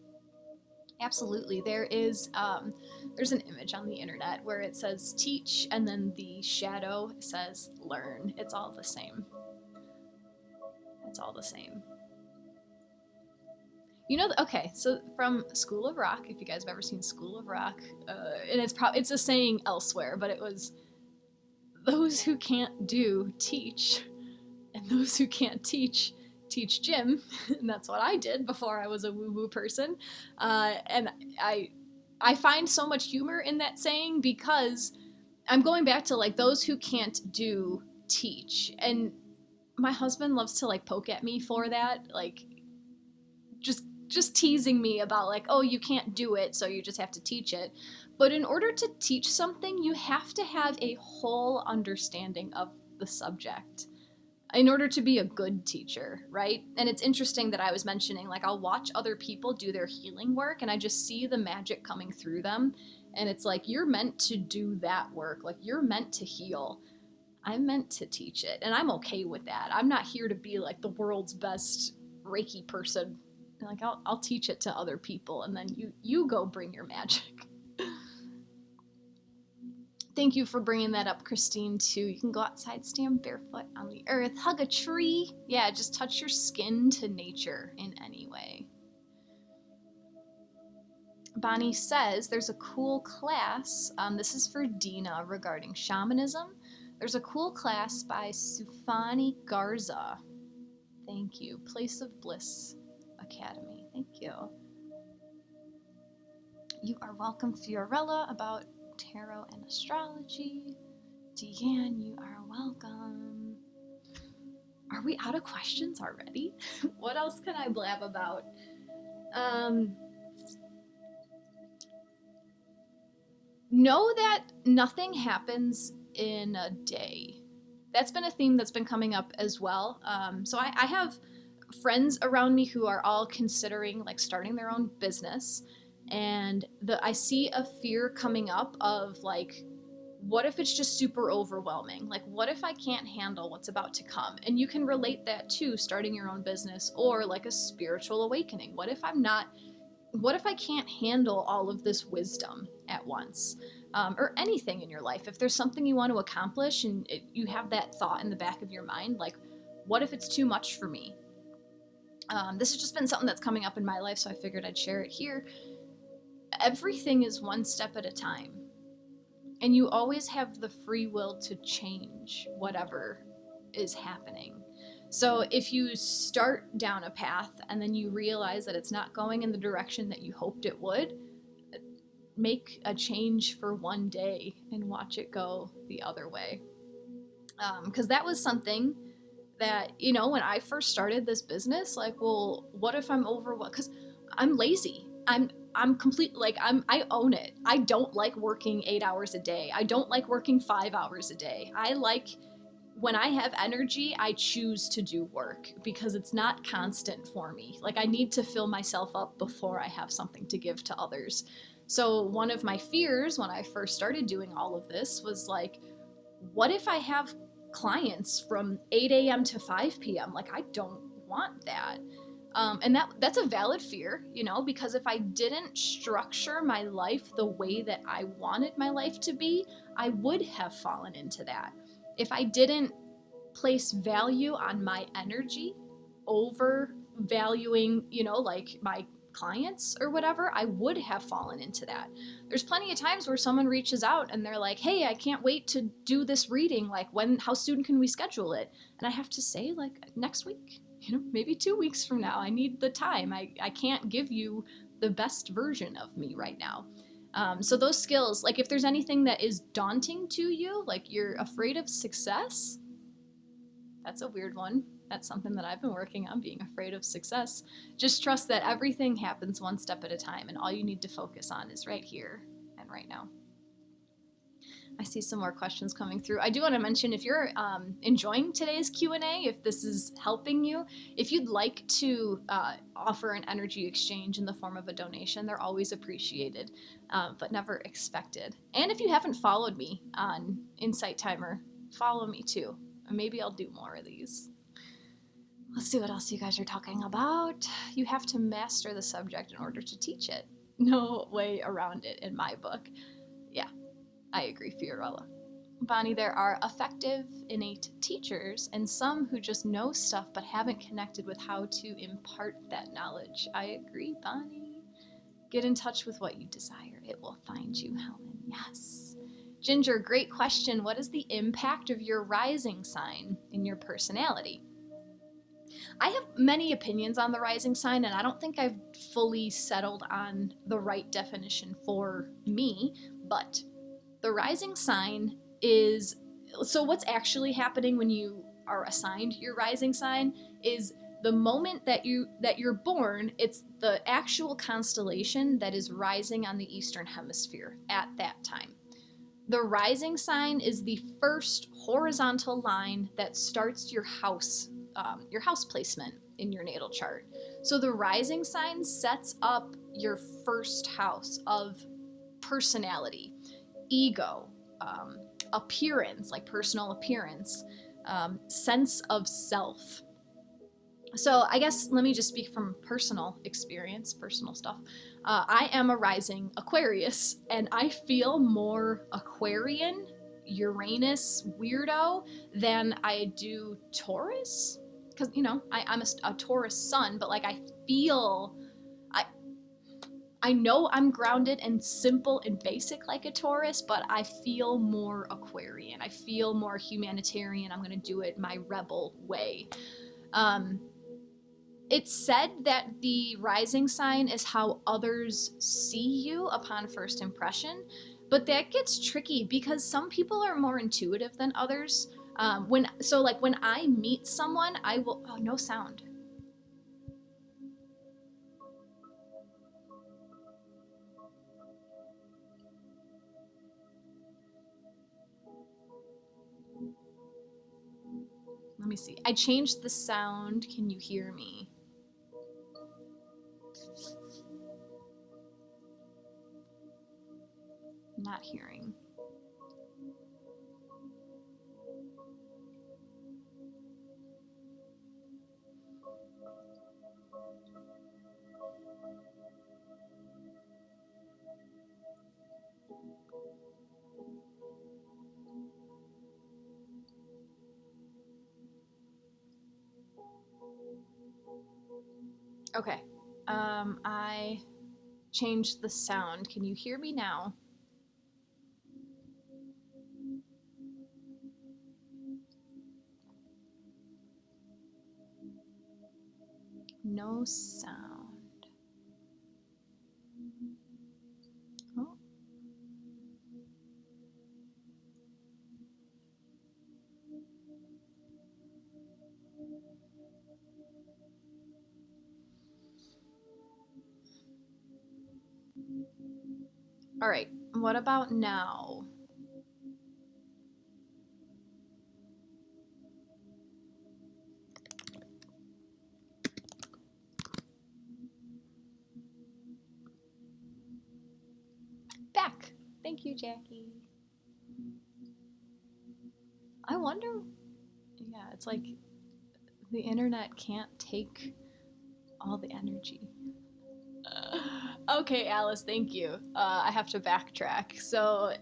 Absolutely. There's an image on the internet where it says teach, and then the shadow says learn. It's all the same. It's all the same. Okay, so from School of Rock, if you guys have ever seen School of Rock, and it's a saying elsewhere, but it was, those who can't do, teach, and those who can't teach Jim, and that's what I did before I was a woo-woo person, and I find so much humor in that saying because I'm going back to, like, those who can't do, teach, and my husband loves to like poke at me for that, like just teasing me about like, oh, you can't do it, so you just have to teach it. But in order to teach something, you have to have a whole understanding of the subject in order to be a good teacher, right? And it's interesting that I was mentioning, like, I'll watch other people do their healing work and I just see the magic coming through them. And it's like, you're meant to do that work. Like, you're meant to heal. I'm meant to teach it. And I'm okay with that. I'm not here to be like the world's best Reiki person. Like, I'll teach it to other people and then you go bring your magic. Thank you for bringing that up, Christine, too. You can go outside, stand barefoot on the earth, hug a tree. Yeah, just touch your skin to nature in any way. Bonnie says there's a cool class. This is for Dina regarding shamanism. There's a cool class by Sufani Garza. Thank you. Place of Bliss Academy. Thank you. You are welcome, Fiorella, about tarot and astrology. Deanne, you are welcome. Are we out of questions already? What else can I blab about? Know that nothing happens in a day. That's been a theme that's been coming up as well. So I have friends around me who are all considering like starting their own business, and I see a fear coming up of like, what if it's just super overwhelming? Like, what if I can't handle what's about to come? And you can relate that to starting your own business or like a spiritual awakening. What if I can't handle all of this wisdom at once? Or anything in your life. If there's something you want to accomplish and you have that thought in the back of your mind, like, what if it's too much for me? This has just been something that's coming up in my life, so I figured I'd share it here. Everything is one step at a time. And you always have the free will to change whatever is happening. So if you start down a path and then you realize that it's not going in the direction that you hoped it would, make a change for one day and watch it go the other way. Because that was something that, you know, when I first started this business, like, well, what if I'm overwhelmed? Because I'm lazy. I'm complete, like, I own it. I don't like working 8 hours a day. I don't like working 5 hours a day. I like, when I have energy, I choose to do work because it's not constant for me. Like, I need to fill myself up before I have something to give to others. So one of my fears when I first started doing all of this was like, what if I have clients from 8 a.m. to 5 p.m.? Like, I don't want that. And that's a valid fear, you know, because if I didn't structure my life the way that I wanted my life to be, I would have fallen into that. If I didn't place value on my energy over valuing, you know, like my clients or whatever, I would have fallen into that. There's plenty of times where someone reaches out and they're like, hey, I can't wait to do this reading. Like, how soon can we schedule it? And I have to say, like, next week, you know, maybe 2 weeks from now. I need the time. I can't give you the best version of me right now. So those skills, like, if there's anything that is daunting to you, like you're afraid of success, that's a weird one. That's something that I've been working on, being afraid of success. Just trust that everything happens one step at a time, and all you need to focus on is right here and right now. I see some more questions coming through. I do want to mention, if you're enjoying today's Q&A, if this is helping you, if you'd like to offer an energy exchange in the form of a donation, they're always appreciated, but never expected. And if you haven't followed me on Insight Timer, follow me too. Maybe I'll do more of these. Let's see what else you guys are talking about. You have to master the subject in order to teach it. No way around it in my book. Yeah, I agree, Fiorella. Bonnie, there are effective, innate teachers and some who just know stuff but haven't connected with how to impart that knowledge. I agree, Bonnie. Get in touch with what you desire. It will find you, Helen. Yes. Ginger, great question. What is the impact of your rising sign in your personality? I have many opinions on the rising sign, and I don't think I've fully settled on the right definition for me, but the rising sign is, so what's actually happening when you are assigned your rising sign is the moment that you're born. It's the actual constellation that is rising on the Eastern Hemisphere at that time. The rising sign is the first horizontal line that starts your house placement in your natal chart. So the rising sign sets up your first house of personality, ego, appearance, like personal appearance, sense of self. So I guess let me just speak from personal experience, personal stuff. I am a rising Aquarius, and I feel more Aquarian, Uranus weirdo than I do Taurus. Because, I'm a Taurus sun, but like I know I'm grounded and simple and basic like a Taurus, but I feel more Aquarian. I feel more humanitarian. I'm going to do it my rebel way. It's said that the rising sign is how others see you upon first impression, but that gets tricky because some people are more intuitive than others. When I meet someone, I will. Oh, no sound. Let me see. I changed the sound. Can you hear me? Not hearing. Okay. I changed the sound. Can you hear me now? No sound. Oh. All right. What about now? Back. Thank you, Jackie. I wonder. Yeah, it's like the internet can't take all the energy. Okay, Alice, thank you. I have to backtrack. So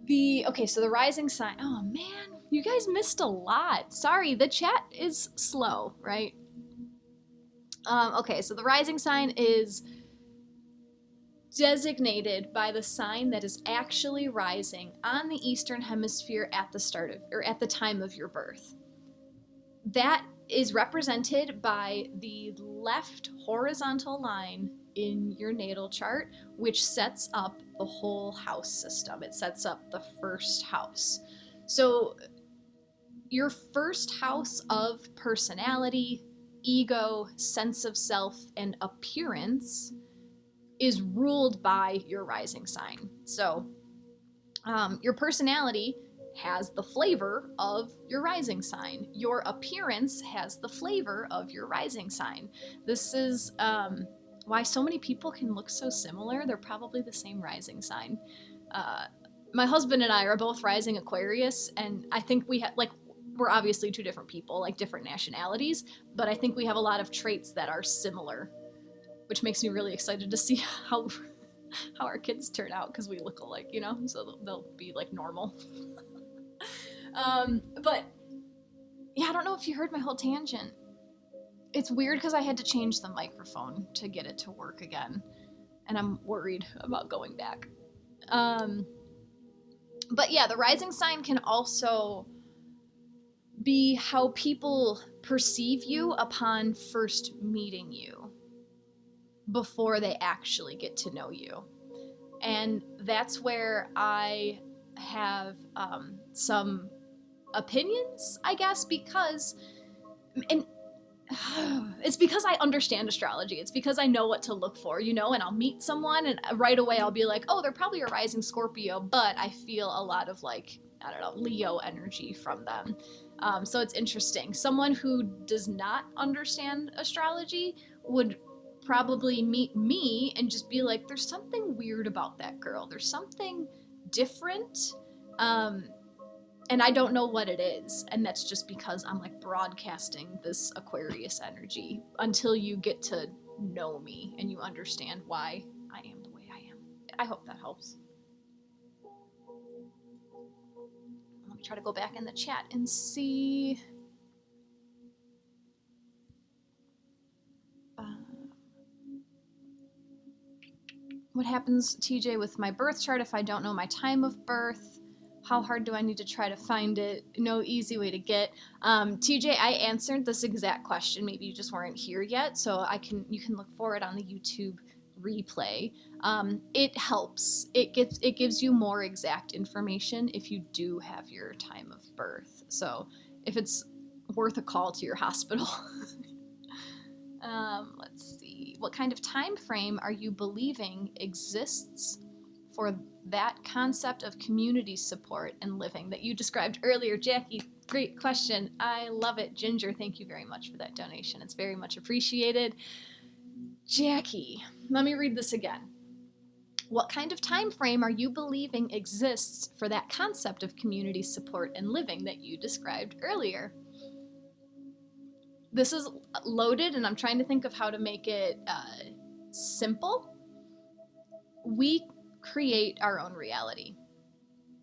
the rising sign. Oh man, you guys missed a lot. Sorry, the chat is slow, right? Okay, so the rising sign is designated by the sign that is actually rising on the Eastern Hemisphere at the time of your birth. That is represented by the left horizontal line in your natal chart, which sets up the whole house system. It sets up the first house. So your first house of personality, ego, sense of self, and appearance is ruled by your rising sign. So your personality has the flavor of your rising sign. Your appearance has the flavor of your rising sign. This is why so many people can look so similar. They're probably the same rising sign. My husband and I are both rising Aquarius, and I think we're obviously two different people, like different nationalities, but I think we have a lot of traits that are similar, which makes me really excited to see how our kids turn out, because we look alike, so they'll be like normal. But yeah, I don't know if you heard my whole tangent. It's weird because I had to change the microphone to get it to work again, and I'm worried about going back. But yeah, the rising sign can also be how people perceive you upon first meeting you, before they actually get to know you. And that's where I have some opinions, I guess, because, and it's because I understand astrology. It's because I know what to look for, and I'll meet someone and right away I'll be like, oh, they're probably a rising Scorpio, but I feel a lot of like, I don't know, Leo energy from them. So it's interesting. Someone who does not understand astrology would probably meet me and just be like, there's something weird about that girl. There's something different. And I don't know what it is. And that's just because I'm like broadcasting this Aquarius energy until you get to know me and you understand why I am the way I am. I hope that helps. Let me try to go back in the chat and see. What happens, TJ, with my birth chart if I don't know my time of birth? How hard do I need to try to find it? No easy way to get. TJ, I answered this exact question. Maybe you just weren't here yet, so you can look for it on the YouTube replay. It helps. It gives you more exact information if you do have your time of birth. So if it's worth a call to your hospital. Let's see. What kind of time frame are you believing exists for that concept of community support and living that you described earlier? Jackie, great question. I love it. Ginger, thank you very much for that donation. It's very much appreciated. Jackie, let me read this again. What kind of time frame are you believing exists for that concept of community support and living that you described earlier? This is loaded, and I'm trying to think of how to make it simple. We create our own reality.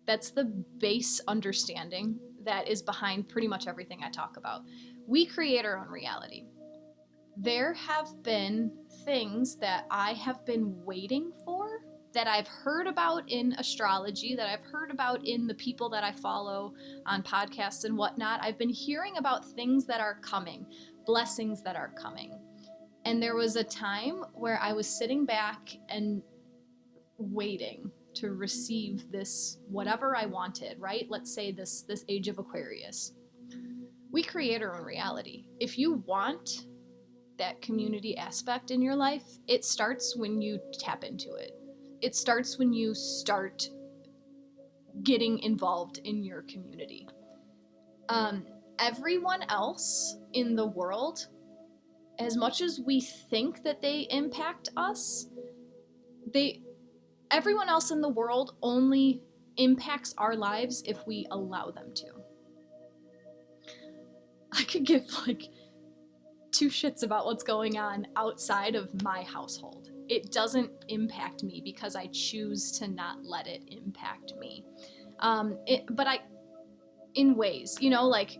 That's the base understanding that is behind pretty much everything I talk about. We create our own reality. There have been things that I have been waiting for, that I've heard about in astrology, that I've heard about in the people that I follow on podcasts and whatnot. I've been hearing about things that are coming, blessings that are coming. And there was a time where I was sitting back and waiting to receive this, whatever I wanted, right? Let's say this age of Aquarius. We create our own reality. If you want that community aspect in your life, it starts when you tap into it. It starts when you start getting involved in your community. Everyone else in the world, as much as we think that they impact us, everyone else in the world only impacts our lives if we allow them to. I could give like two shits about what's going on outside of my household. It doesn't impact me because I choose to not let it impact me. In ways, like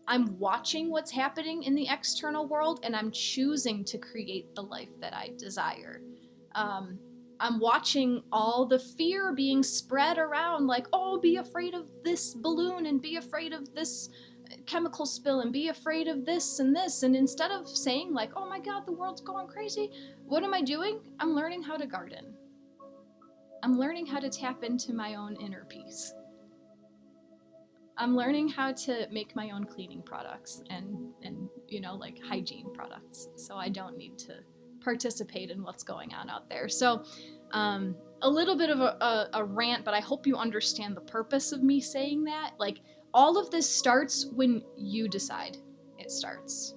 I'm watching what's happening in the external world and I'm choosing to create the life that I desire. I'm watching all the fear being spread around, like, oh, be afraid of this balloon and be afraid of this chemical spill and be afraid of this and this. And instead of saying like, oh my God, the world's going crazy, what am I doing? I'm learning how to garden. I'm learning how to tap into my own inner peace. I'm learning how to make my own cleaning products and like hygiene products, so I don't need to participate in what's going on out there. So a little bit of a rant, but I hope you understand the purpose of me saying that. Like, all of this starts when you decide it starts.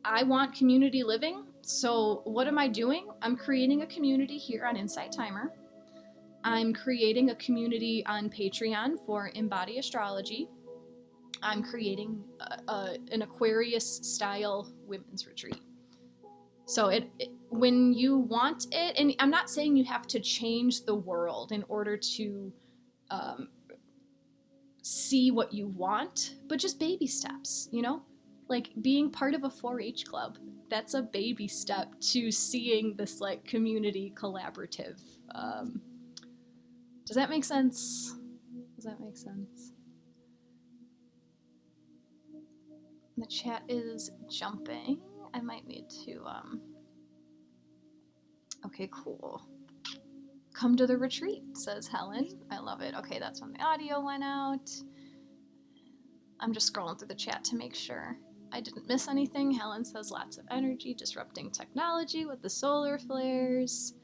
I want community living, so what am I doing? I'm creating a community here on Insight Timer. I'm creating a community on Patreon for Embody Astrology. I'm creating an Aquarius-style women's retreat. So when you want it, and I'm not saying you have to change the world in order to see what you want, but just baby steps, like being part of a 4-H club. That's a baby step to seeing this like community collaborative. Does that make sense? The chat is jumping. I might need to, okay, cool. Come to the retreat, says Helen. I love it. Okay, that's when the audio went out. I'm just scrolling through the chat to make sure I didn't miss anything. Helen says lots of energy, disrupting technology with the solar flares.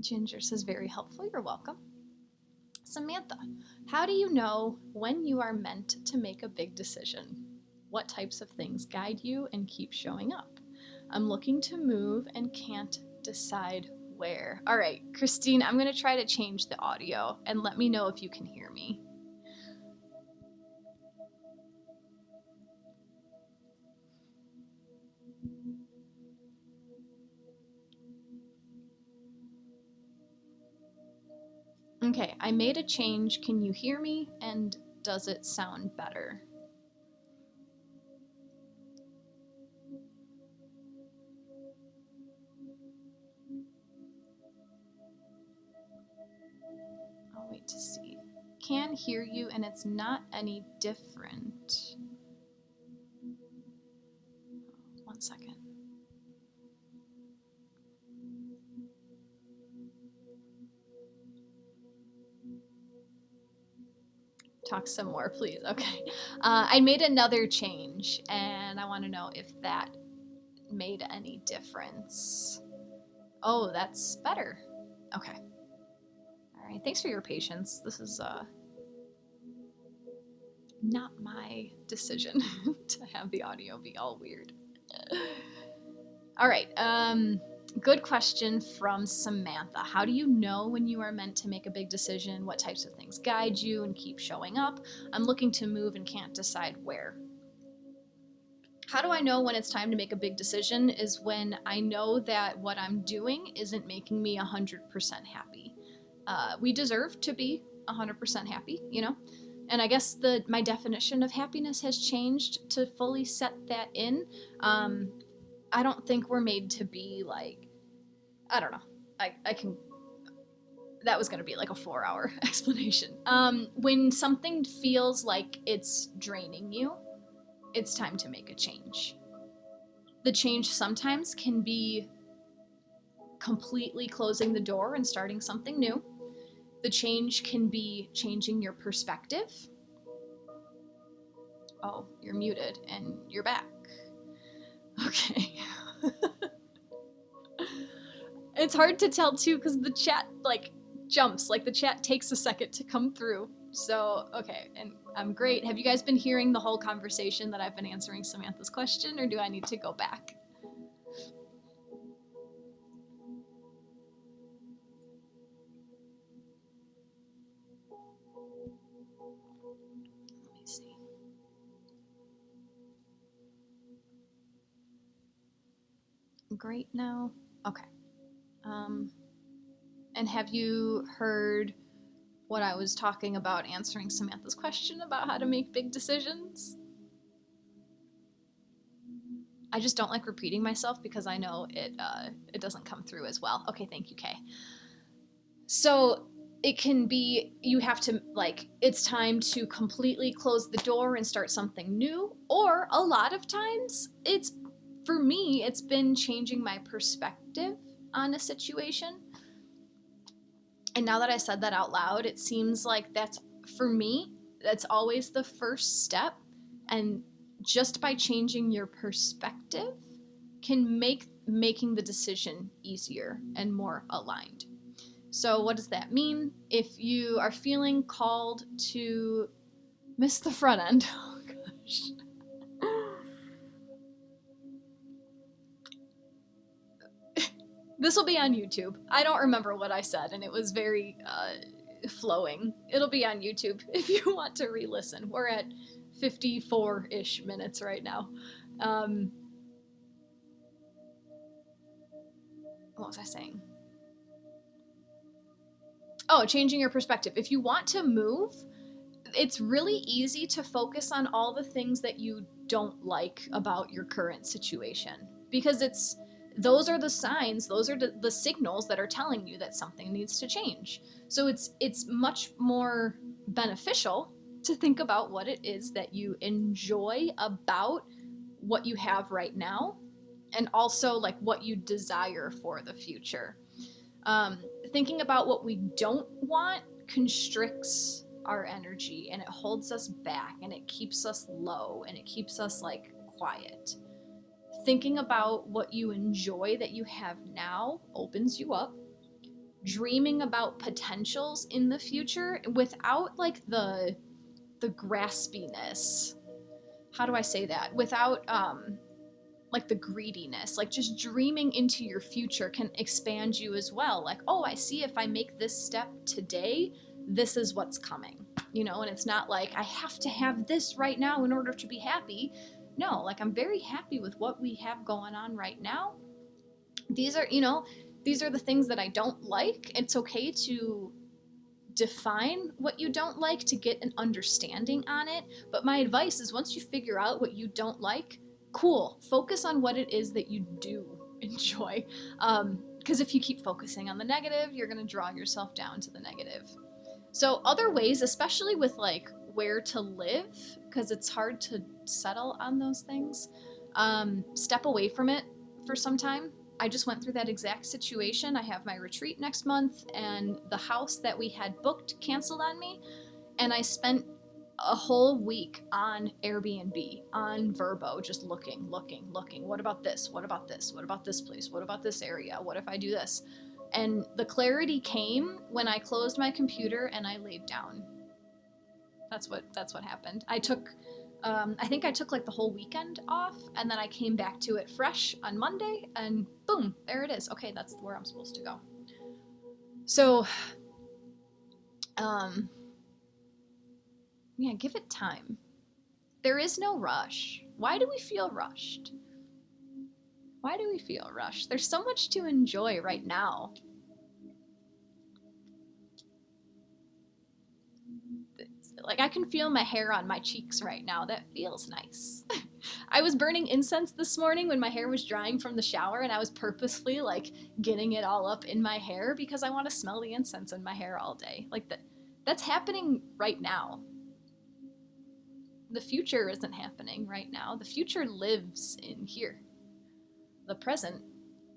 Ginger says very helpful. You're welcome. Samantha, how do you know when you are meant to make a big decision? What types of things guide you and keep showing up? I'm looking to move and can't decide where. All right, Christine, I'm going to try to change the audio and let me know if you can hear me. Okay, I made a change. Can you hear me? And does it sound better? I'll wait to see. Can hear you and it's not any different. 1 second. Talk some more, please. Okay. I made another change and I want to know if that made any difference. Oh, that's better. Okay. All right. Thanks for your patience. This is not my decision to have the audio be all weird. All right. Good question from Samantha. How do you know when you are meant to make a big decision? What types of things guide you and keep showing up? I'm looking to move and can't decide where. How do I know when it's time to make a big decision is when I know that what I'm doing isn't making me 100% happy. We deserve to be 100% happy, you know? And I guess my definition of happiness has changed to fully set that in. I don't think we're made to be like, I don't know. I can, that was going to be like a 4-hour explanation. When something feels like it's draining you, it's time to make a change. The change sometimes can be completely closing the door and starting something new. The change can be changing your perspective. Oh, you're muted and you're back. Okay. It's hard to tell too because the chat like jumps, like the chat takes a second to come through. So, okay, and I'm great. Have you guys been hearing the whole conversation that I've been answering Samantha's question, or do I need to go back? Let me see. Great now? Okay. And have you heard what I was talking about answering Samantha's question about how to make big decisions? I just don't like repeating myself because I know it doesn't come through as well. Okay, thank you, Kay. So it can be, you have to, like, it's time to completely close the door and start something new, or a lot of times for me, it's been changing my perspective on a situation. And now that I said that out loud, it seems like for me, that's always the first step. And just by changing your perspective can make making the decision easier and more aligned. So what does that mean? If you are feeling called to miss the front end, oh gosh. This will be on YouTube. I don't remember what I said, and it was very flowing. It'll be on YouTube if you want to re-listen. We're at 54-ish minutes right now. What was I saying? Oh, changing your perspective. If you want to move, it's really easy to focus on all the things that you don't like about your current situation, because those are the signs, those are the signals that are telling you that something needs to change. So it's much more beneficial to think about what it is that you enjoy about what you have right now, and also like what you desire for the future. Thinking about what we don't want constricts our energy, and it holds us back, and it keeps us low, and it keeps us like quiet. Thinking about what you enjoy that you have now opens you up. Dreaming about potentials in the future without like the graspiness. How do I say that? Without like the greediness. Like just dreaming into your future can expand you as well. Like, oh, I see if I make this step today, this is what's coming. You know, and it's not like I have to have this right now in order to be happy. No, like I'm very happy with what we have going on right now. These are, you know, these are the things that I don't like. It's okay to define what you don't like to get an understanding on it. But my advice is once you figure out what you don't like, cool, focus on what it is that you do enjoy. Because if you keep focusing on the negative, you're going to draw yourself down to the negative. So other ways, especially with like where to live, because it's hard to settle on those things, step away from it for some time. I just went through that exact situation. I have my retreat next month, and the house that we had booked canceled on me, and I spent a whole week on Airbnb, on Vrbo, just looking. What about this? What about this? What about this place? What about this area? What if I do this? And the clarity came when I closed my computer and I laid down. That's what happened. I think I took like the whole weekend off, and then I came back to it fresh on Monday, and boom, there it is. Okay, that's where I'm supposed to go. So, yeah, give it time. There is no rush. Why do we feel rushed? Why do we feel rushed? There's so much to enjoy right now. Like, I can feel my hair on my cheeks right now. That feels nice. I was burning incense this morning when my hair was drying from the shower, and I was purposefully like getting it all up in my hair because I want to smell the incense in my hair all day. Like that's happening right now. The future isn't happening right now. The future lives in here. The present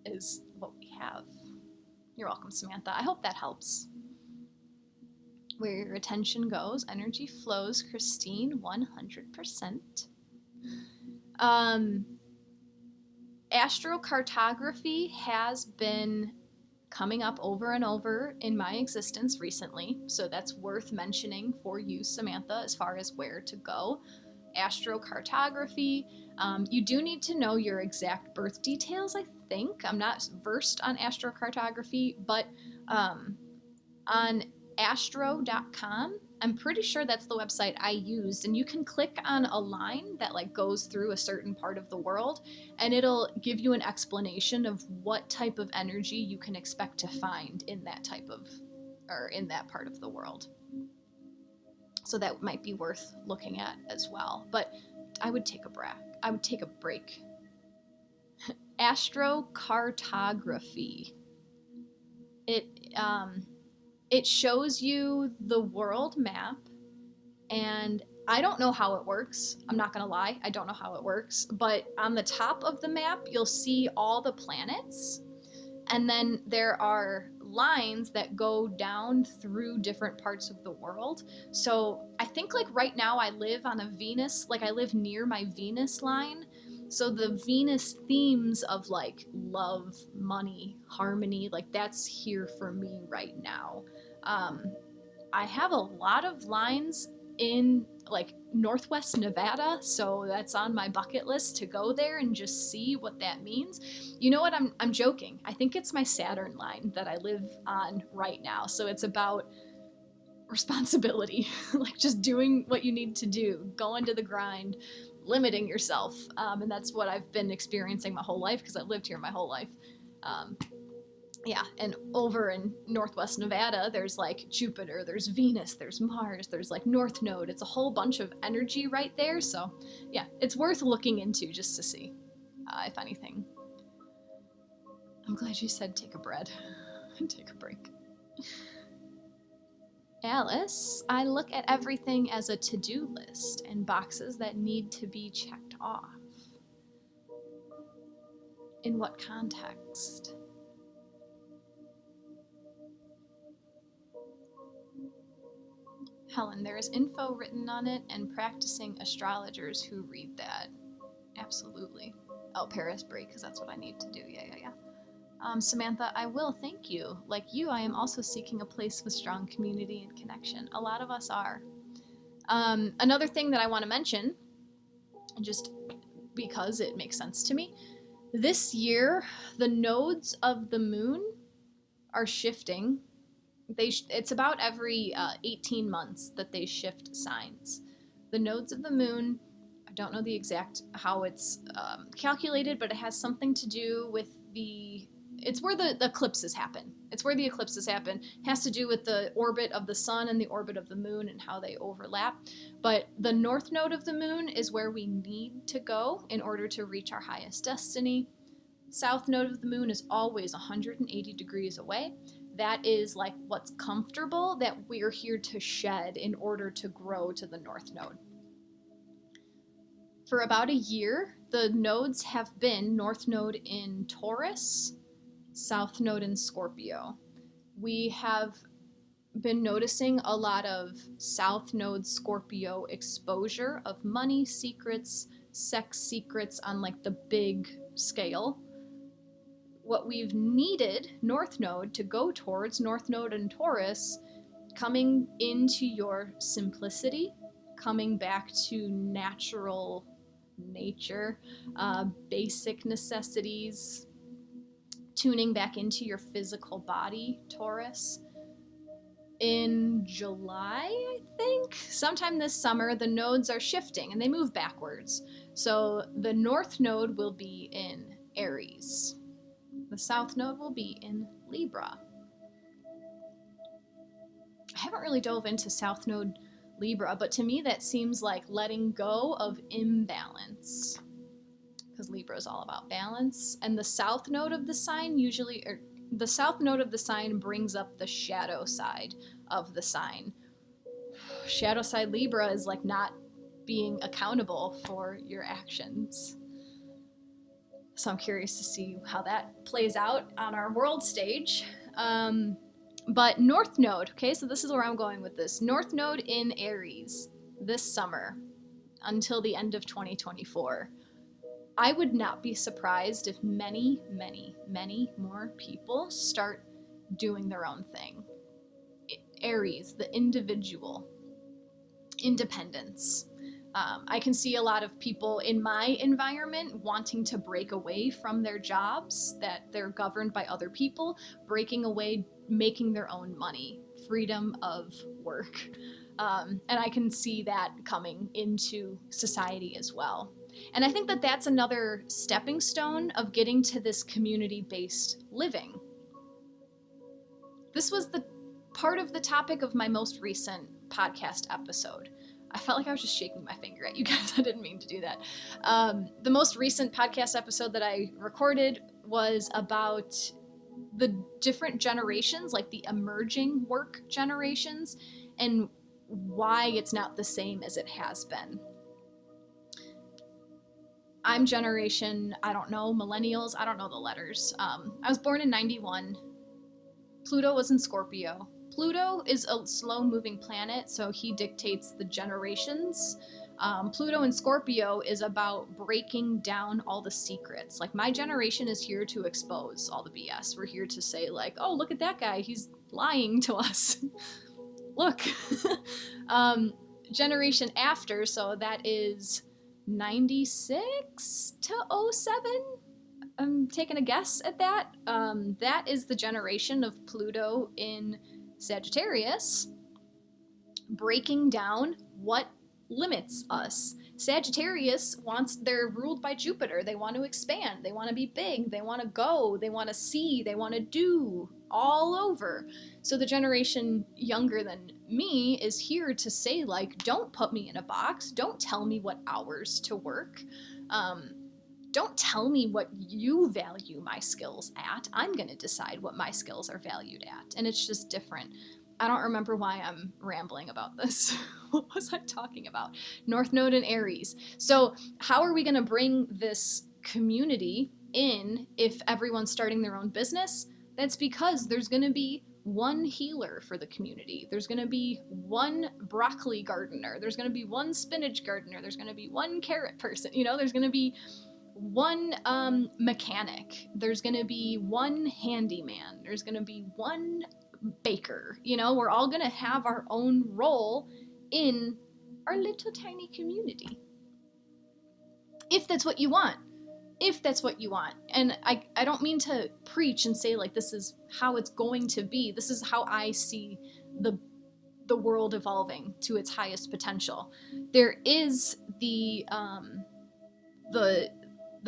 is what we have. You're welcome, Samantha. I hope that helps. Where your attention goes, energy flows. Christine, 100%. Astrocartography has been coming up over and over in my existence recently, so that's worth mentioning for you, Samantha, as far as where to go. Astrocartography, you do need to know your exact birth details, I think. I'm not versed on astrocartography, but on astro.com, I'm pretty sure that's the website I used, and you can click on a line that like goes through a certain part of the world, and it'll give you an explanation of what type of energy you can expect to find in that type of, or in that part of the world. So that might be worth looking at as well. But I would take a break. Astrocartography. It shows you the world map, and I don't know how it works. I'm not gonna lie, I don't know how it works, but on the top of the map, you'll see all the planets, and then there are lines that go down through different parts of the world. So I think like right now I live on a Venus, like I live near my Venus line. So the Venus themes of like love, money, harmony, like that's here for me right now. I have a lot of lines in like Northwest Nevada, so that's on my bucket list to go there and just see what that means. You know what? I'm joking. I think it's my Saturn line that I live on right now. So it's about responsibility, like just doing what you need to do, going to the grind, limiting yourself, and that's what I've been experiencing my whole life because I've lived here my whole life. Yeah, and over in Northwest Nevada, there's like Jupiter, there's Venus, there's Mars, there's like North Node. It's a whole bunch of energy right there. So yeah, it's worth looking into just to see, if anything. I'm glad you said take a break. Take a break. Alice, I look at everything as a to-do list and boxes that need to be checked off. In what context? Helen, there is info written on it, and practicing astrologers who read that. Absolutely. Oh, Paris break, because that's what I need to do. Yeah. Samantha, I will, thank you. Like you, I am also seeking a place with strong community and connection. A lot of us are. Another thing that I want to mention, just because it makes sense to me, this year, the nodes of the moon are shifting. It's about every 18 months that they shift signs. The nodes of the moon, I don't know the exact how it's calculated, but it has something to do with it's where the eclipses happen. It's where the eclipses happen. It has to do with the orbit of the sun and the orbit of the moon and how they overlap. But the north node of the moon is where we need to go in order to reach our highest destiny. South node of the moon is always 180 degrees away. That is like what's comfortable that we're here to shed in order to grow to the north node. For about a year, the nodes have been north node in Taurus, south node in Scorpio. We have been noticing a lot of south node Scorpio exposure of money secrets, sex secrets on like the big scale. What we've needed North Node to go towards, North Node and Taurus, coming into your simplicity, coming back to natural nature, basic necessities, tuning back into your physical body, Taurus. In July, I think, sometime this summer, the nodes are shifting and they move backwards. So the North Node will be in Aries. The South Node will be in Libra. I haven't really dove into South Node Libra, but to me that seems like letting go of imbalance, because Libra is all about balance. And the South Node of the sign the South Node of the sign brings up the shadow side of the sign. Shadow side Libra is like not being accountable for your actions. So I'm curious to see how that plays out on our world stage. But North Node, okay, so this is where I'm going with this. North Node in Aries this summer until the end of 2024. I would not be surprised if many, many, many more people start doing their own thing. Aries, the individual, independence. I can see a lot of people in my environment wanting to break away from their jobs, that they're governed by other people, breaking away, making their own money, freedom of work. And I can see that coming into society as well. And I think that that's another stepping stone of getting to this community-based living. This was the part of the topic of my most recent podcast episode. I felt like I was just shaking my finger at you guys. I didn't mean to do that. The most recent podcast episode that I recorded was about the different generations, like the emerging work generations, and why it's not the same as it has been. I'm generation, I don't know, millennials, I don't know the letters. I was born in 91. Pluto was in Scorpio. Pluto is a slow-moving planet, so he dictates the generations. Pluto in Scorpio is about breaking down all the secrets. Like, my generation is here to expose all the BS. We're here to say, like, oh, look at that guy, he's lying to us. Look. Generation after, so that is 96 to 07. I'm taking a guess at that. That is the generation of Pluto in Sagittarius, breaking down what limits us. Sagittarius they're ruled by Jupiter. They want to expand. They want to be big. They want to go. They want to see. They want to do all over. So the generation younger than me is here to say, like, don't put me in a box. Don't tell me what hours to work. Don't tell me what you value my skills at. I'm going to decide what my skills are valued at. And it's just different. I don't remember why I'm rambling about this. What was I talking about? North Node and Aries. So how are we going to bring this community in if everyone's starting their own business? That's because there's going to be one healer for the community. There's going to be one broccoli gardener. There's going to be one spinach gardener. There's going to be one carrot person. There's going to be one mechanic. There's going to be one handyman. There's going to be one baker. We're all going to have our own role in our little tiny community. If that's what you want. And I don't mean to preach and say like this is how it's going to be. This is how I see the world evolving to its highest potential. There is the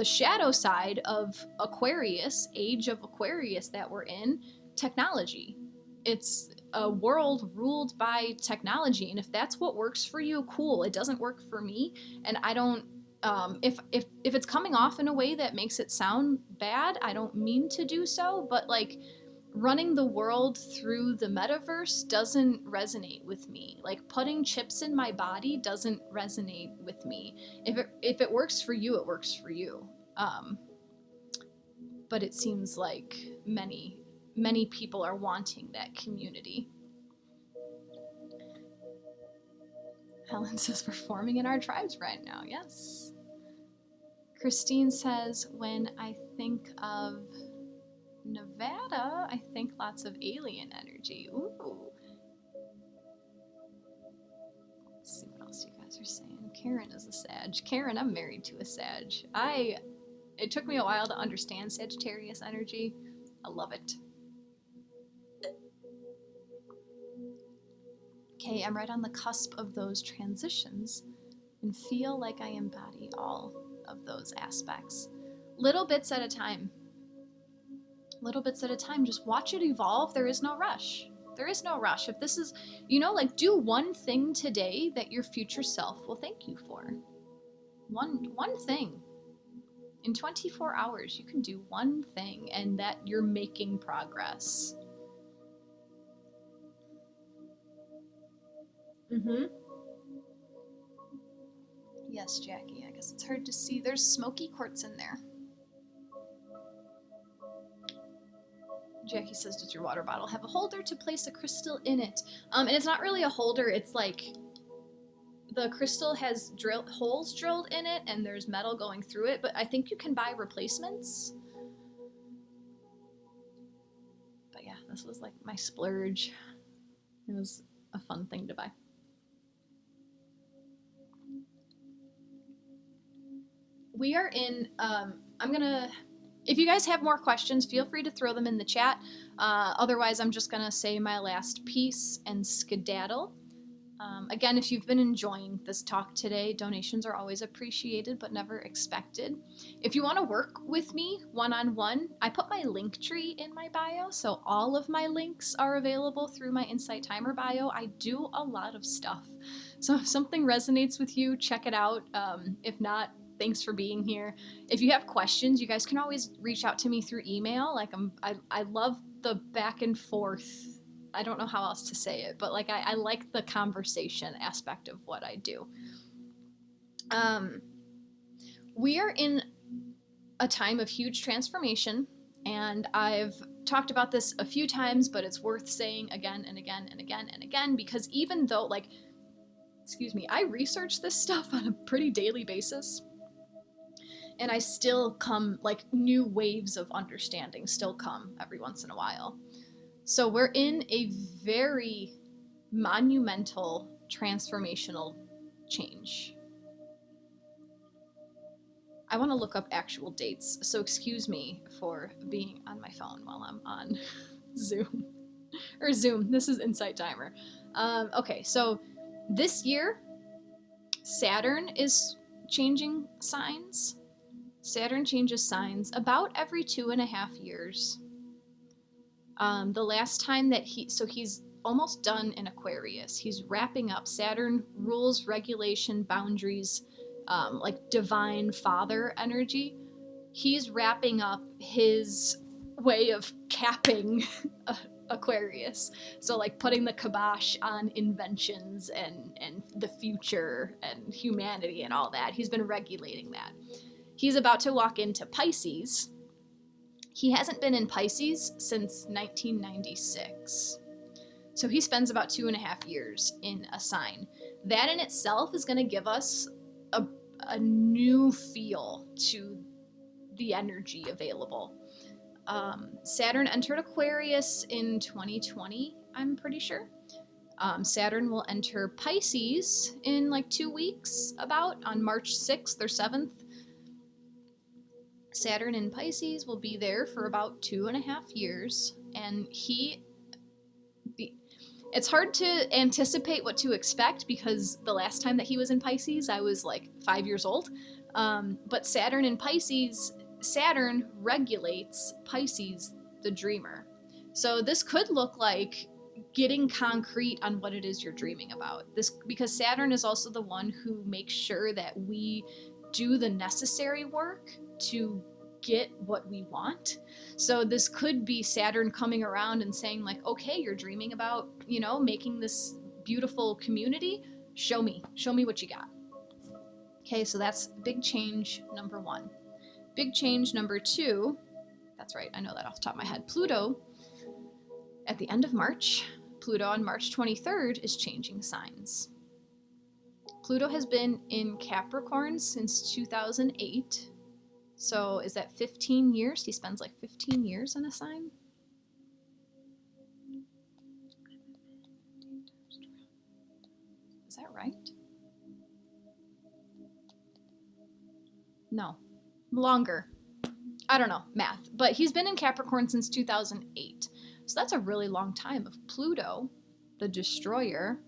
shadow side of Aquarius, age of Aquarius that we're in, technology. It's a world ruled by technology, and if that's what works for you, cool. It doesn't work for me, and I don't. If it's coming off in a way that makes it sound bad, I don't mean to do so, but like running the world through the metaverse doesn't resonate with me. Like putting chips in my body doesn't resonate with me. If it works for you, it works for you. But it seems like many people are wanting that community. Helen says performing in our tribes right now. Yes. Christine says, when I think of Nevada, I think lots of alien energy. Ooh. Let's see what else you guys are saying. Karen is a Sag. Karen, I'm married to a Sag. It took me a while to understand Sagittarius energy. I love it. Okay, I'm right on the cusp of those transitions and feel like I embody all of those aspects. Little bits at a time. Just watch it evolve. There is no rush. If this is, do one thing today that your future self will thank you for. One thing. In 24 hours, you can do one thing and that you're making progress. Yes, Jackie, I guess it's hard to see. There's smoky quartz in there. Jackie says, does your water bottle have a holder to place a crystal in it? And it's not really a holder, it's like the crystal has holes drilled in it and there's metal going through it, but I think you can buy replacements. But yeah, this was like my splurge. It was a fun thing to buy. We are in, if you guys have more questions, feel free to throw them in the chat. Otherwise, I'm just gonna say my last piece and skedaddle. Again, if you've been enjoying this talk today, donations are always appreciated but never expected. If you want to work with me one-on-one, I put my link tree in my bio, so all of my links are available through my Insight Timer bio. I do a lot of stuff, so if something resonates with you, check it out. If not, thanks for being here. If you have questions, you guys can always reach out to me through email. Like I love the back and forth. I don't know how else to say it, but like I like the conversation aspect of what I do. We are in a time of huge transformation, and I've talked about this a few times, but it's worth saying again and again and again and again, because even though I research this stuff on a pretty daily basis, and I still come, new waves of understanding still come every once in a while. So we're in a very monumental transformational change. I want to look up actual dates, so excuse me for being on my phone while I'm on Zoom. Or Zoom, this is Insight Timer. Okay, so this year, Saturn is changing signs. Saturn changes signs about every 2.5 years. The last time that he's almost done in Aquarius. He's wrapping up. Saturn rules, regulation, boundaries, divine father energy. He's wrapping up his way of capping Aquarius. So putting the kibosh on inventions and the future and humanity and all that. He's been regulating that. He's about to walk into Pisces. He hasn't been in Pisces since 1996. So he spends about 2.5 years in a sign. That in itself is going to give us a new feel to the energy available. Saturn entered Aquarius in 2020, I'm pretty sure. Saturn will enter Pisces in like 2 weeks, about on March 6th or 7th. Saturn in Pisces will be there for about 2.5 years, and it's hard to anticipate what to expect because the last time that he was in Pisces, I was like 5 years old. But Saturn in Pisces, Saturn regulates Pisces, the dreamer. So this could look like getting concrete on what it is you're dreaming about. This because Saturn is also the one who makes sure that we do the necessary work to get what we want. So this could be Saturn coming around and saying like, okay, you're dreaming about, making this beautiful community. Show me what you got. Okay, so that's big change number 1. Big change number 2, that's right, I know that off the top of my head. Pluto, at the end of March, Pluto on March 23rd is changing signs. Pluto has been in Capricorn since 2008. So is that 15 years? He spends like 15 years in a sign? Is that right? No. Longer. I don't know, math. But he's been in Capricorn since 2008. So that's a really long time of Pluto, the destroyer.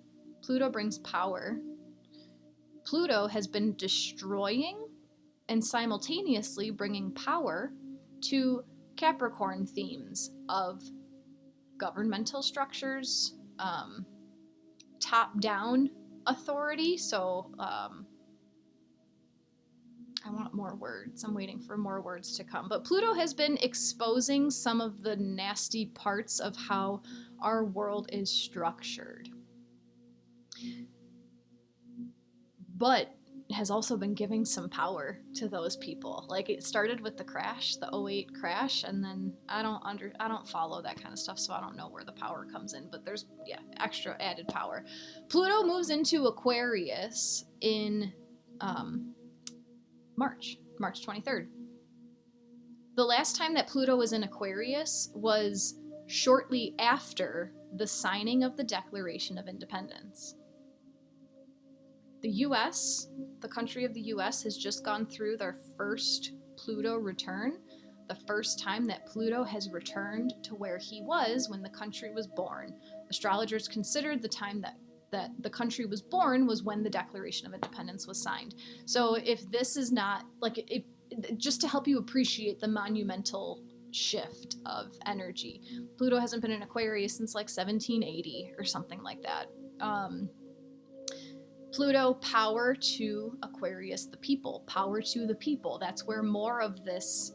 Pluto brings power. Pluto has been destroying and simultaneously bringing power to Capricorn themes of governmental structures, top-down authority. So I want more words. I'm waiting for more words to come. But Pluto has been exposing some of the nasty parts of how our world is structured. But has also been giving some power to those people. Like it started with the crash, the 2008 crash, and then I don't follow that kind of stuff, so I don't know where the power comes in, but there's extra added power. Pluto moves into Aquarius in March 23rd. The last time that Pluto was in Aquarius was shortly after the signing of the Declaration of Independence. The US, the country of the US, has just gone through their first Pluto return, the first time that Pluto has returned to where he was when the country was born. Astrologers considered the time that the country was born was when the Declaration of Independence was signed. So if this is not, just to help you appreciate the monumental shift of energy, Pluto hasn't been in Aquarius since like 1780 or something like that. Pluto, power to Aquarius, the people, power to the people. That's where more of this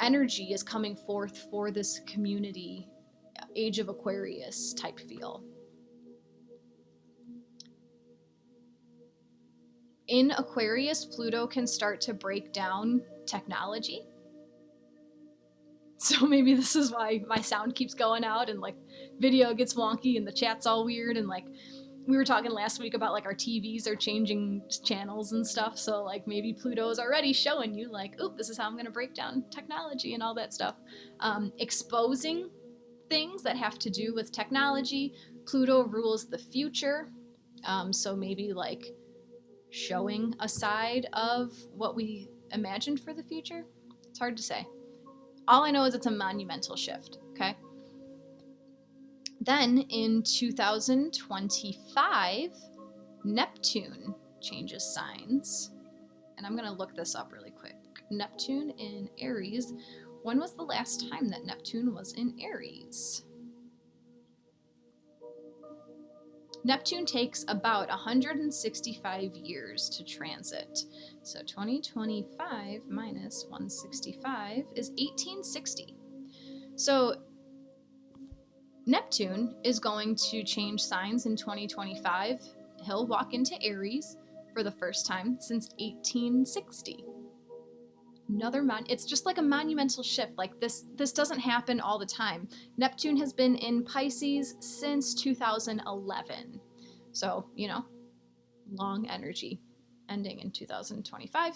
energy is coming forth for this community, Age of Aquarius type feel. In Aquarius, Pluto can start to break down technology. So maybe this is why my sound keeps going out and like video gets wonky and the chat's all weird, and like we were talking last week about like our TVs are changing channels and stuff. So like maybe Pluto is already showing you like, oop, this is how I'm going to break down technology and all that stuff. Exposing things that have to do with technology. Pluto rules the future. So maybe like showing a side of what we imagined for the future. It's hard to say. All I know is it's a monumental shift, okay? Then in 2025, Neptune changes signs. And I'm going to look this up really quick. Neptune in Aries. When was the last time that Neptune was in Aries? Neptune takes about 165 years to transit. So 2025 minus 165 is 1860. So Neptune is going to change signs in 2025. He'll walk into Aries for the first time since 1860. It's just like a monumental shift. Like this doesn't happen all the time. Neptune has been in Pisces since 2011. So, long energy ending in 2025.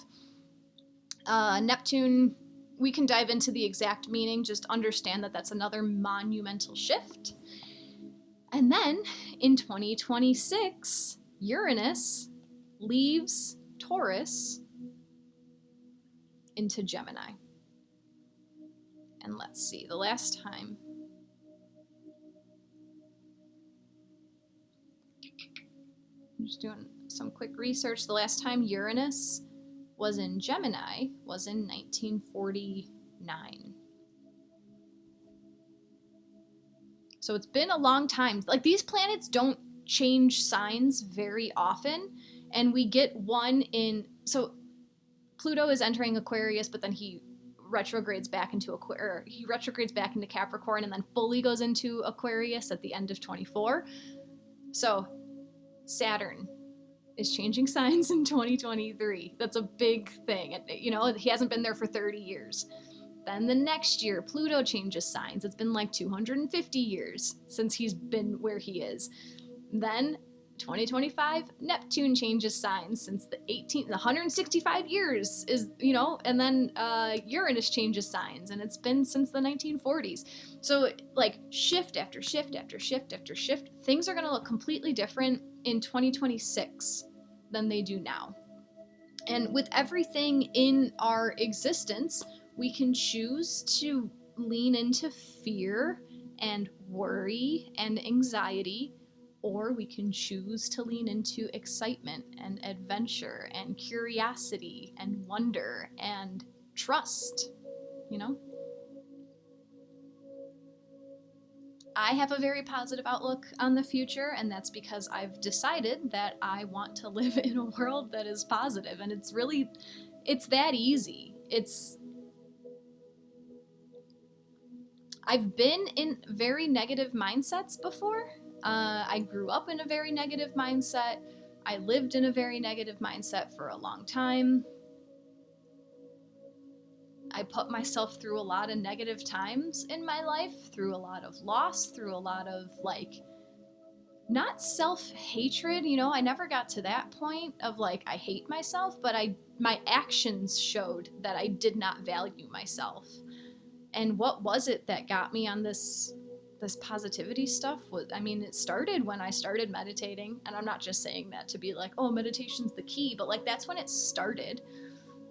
Neptune, we can dive into the exact meaning, just understand that that's another monumental shift. And then in 2026, Uranus leaves Taurus into Gemini. And let's see, the last time. I'm just doing some quick research. The last time Uranus was in Gemini was in 1949. So it's been a long time. Like, these planets don't change signs very often, and we get one in. So Pluto is entering Aquarius, but then he retrogrades back into Capricorn, and then fully goes into Aquarius at the end of 24. So Saturn is changing signs in 2023. That's a big thing. He hasn't been there for 30 years. Then the next year, Pluto changes signs. It's been like 250 years since he's been where he is. Then 2025, Neptune changes signs since the 165 years is, and then Uranus changes signs, and it's been since the 1940s. So like shift after shift after shift after shift, things are going to look completely different in 2026 than they do now. And with everything in our existence, we can choose to lean into fear and worry and anxiety, or we can choose to lean into excitement and adventure and curiosity and wonder and trust, I have a very positive outlook on the future, and that's because I've decided that I want to live in a world that is positive, and it's that easy. I've been in very negative mindsets before. I grew up in a very negative mindset. I lived in a very negative mindset for a long time. I put myself through a lot of negative times in my life, through a lot of loss, through a lot of not self-hatred, I never got to that point of I hate myself, but my actions showed that I did not value myself. And what was it that got me on this positivity stuff? It started when I started meditating, and I'm not just saying that to be like, oh, meditation's the key, but that's when it started.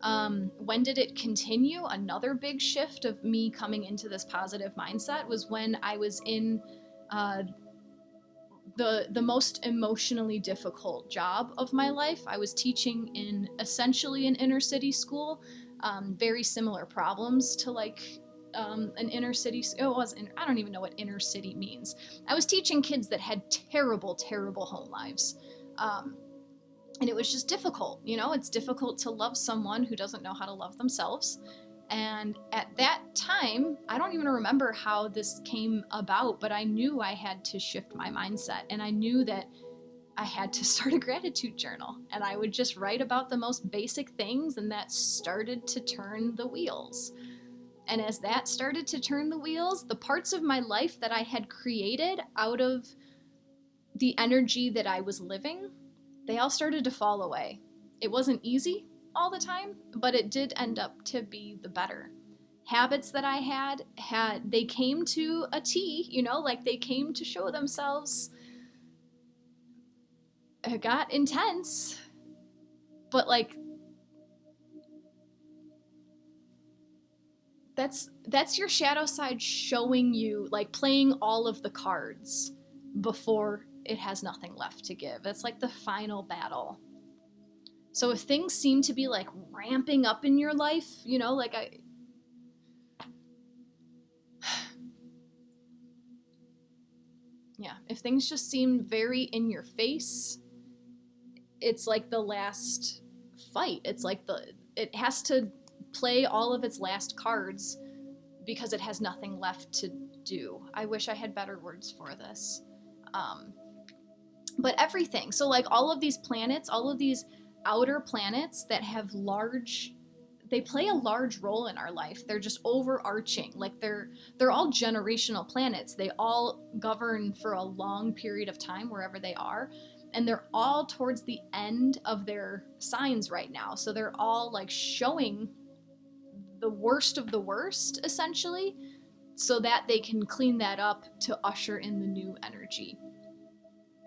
When did it continue? Another big shift of me coming into this positive mindset was when I was in the most emotionally difficult job of my life. I was teaching in essentially an inner city school, very similar problems to an inner city. I don't even know what inner city means. I was teaching kids that had terrible, terrible home lives. And it was just difficult. It's difficult to love someone who doesn't know how to love themselves. And at that time, I don't even remember how this came about, but I knew I had to shift my mindset, and I knew that I had to start a gratitude journal, and I would just write about the most basic things, and that started to turn the wheels. And as that started to turn the wheels, the parts of my life that I had created out of the energy that I was living, they all started to fall away. It wasn't easy all the time, but it did end up to be the better. Habits that I had, they came to a T, they came to show themselves. It got intense, but that's your shadow side showing you, playing all of the cards before it has nothing left to give. It's the final battle. So if things seem to be ramping up in your life, if things just seem very in your face, it's the last fight. It's it has to play all of its last cards because it has nothing left to do. I wish I had better words for this. But everything. So all of these planets, all of these outer planets that have they play a large role in our life. They're just overarching. Like they're all generational planets. They all govern for a long period of time wherever they are. And they're all towards the end of their signs right now. So they're all like showing the worst of the worst, essentially, so that they can clean that up to usher in the new energy.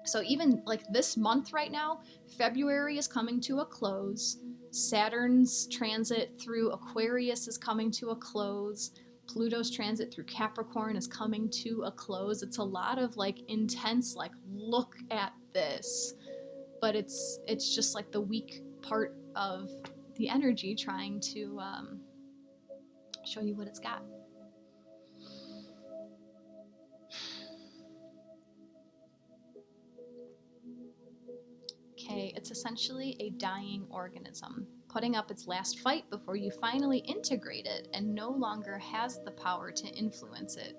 So even like this month right now, February is coming to a close. Saturn's transit through Aquarius is coming to a close. Pluto's transit through Capricorn is coming to a close. It's a lot of like intense, like, look at this. But it's just like the weak part of the energy trying to show you what it's got. Okay, it's essentially a dying organism, putting up its last fight before you finally integrate it and no longer has the power to influence it.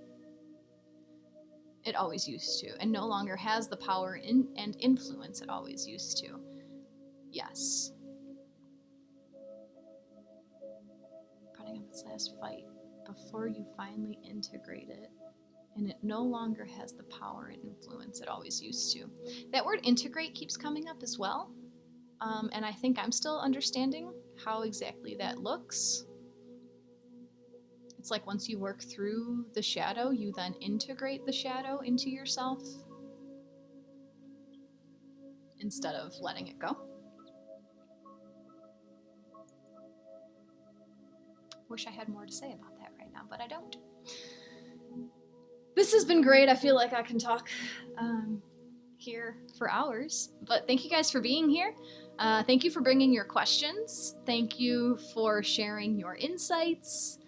It always used to, and no longer has the power and influence it always used to. Yes. Putting up its last fight before you finally integrate it, and it no longer has the power and influence it always used to. That word integrate keeps coming up as well, and I think I'm still understanding how exactly that looks. It's like once you work through the shadow, you then integrate the shadow into yourself instead of letting it go. Wish I had more to say about that right now, but I don't. This has been great. I feel like I can talk here for hours, but thank you guys for being here. Thank you for bringing your questions. Thank you for sharing your insights.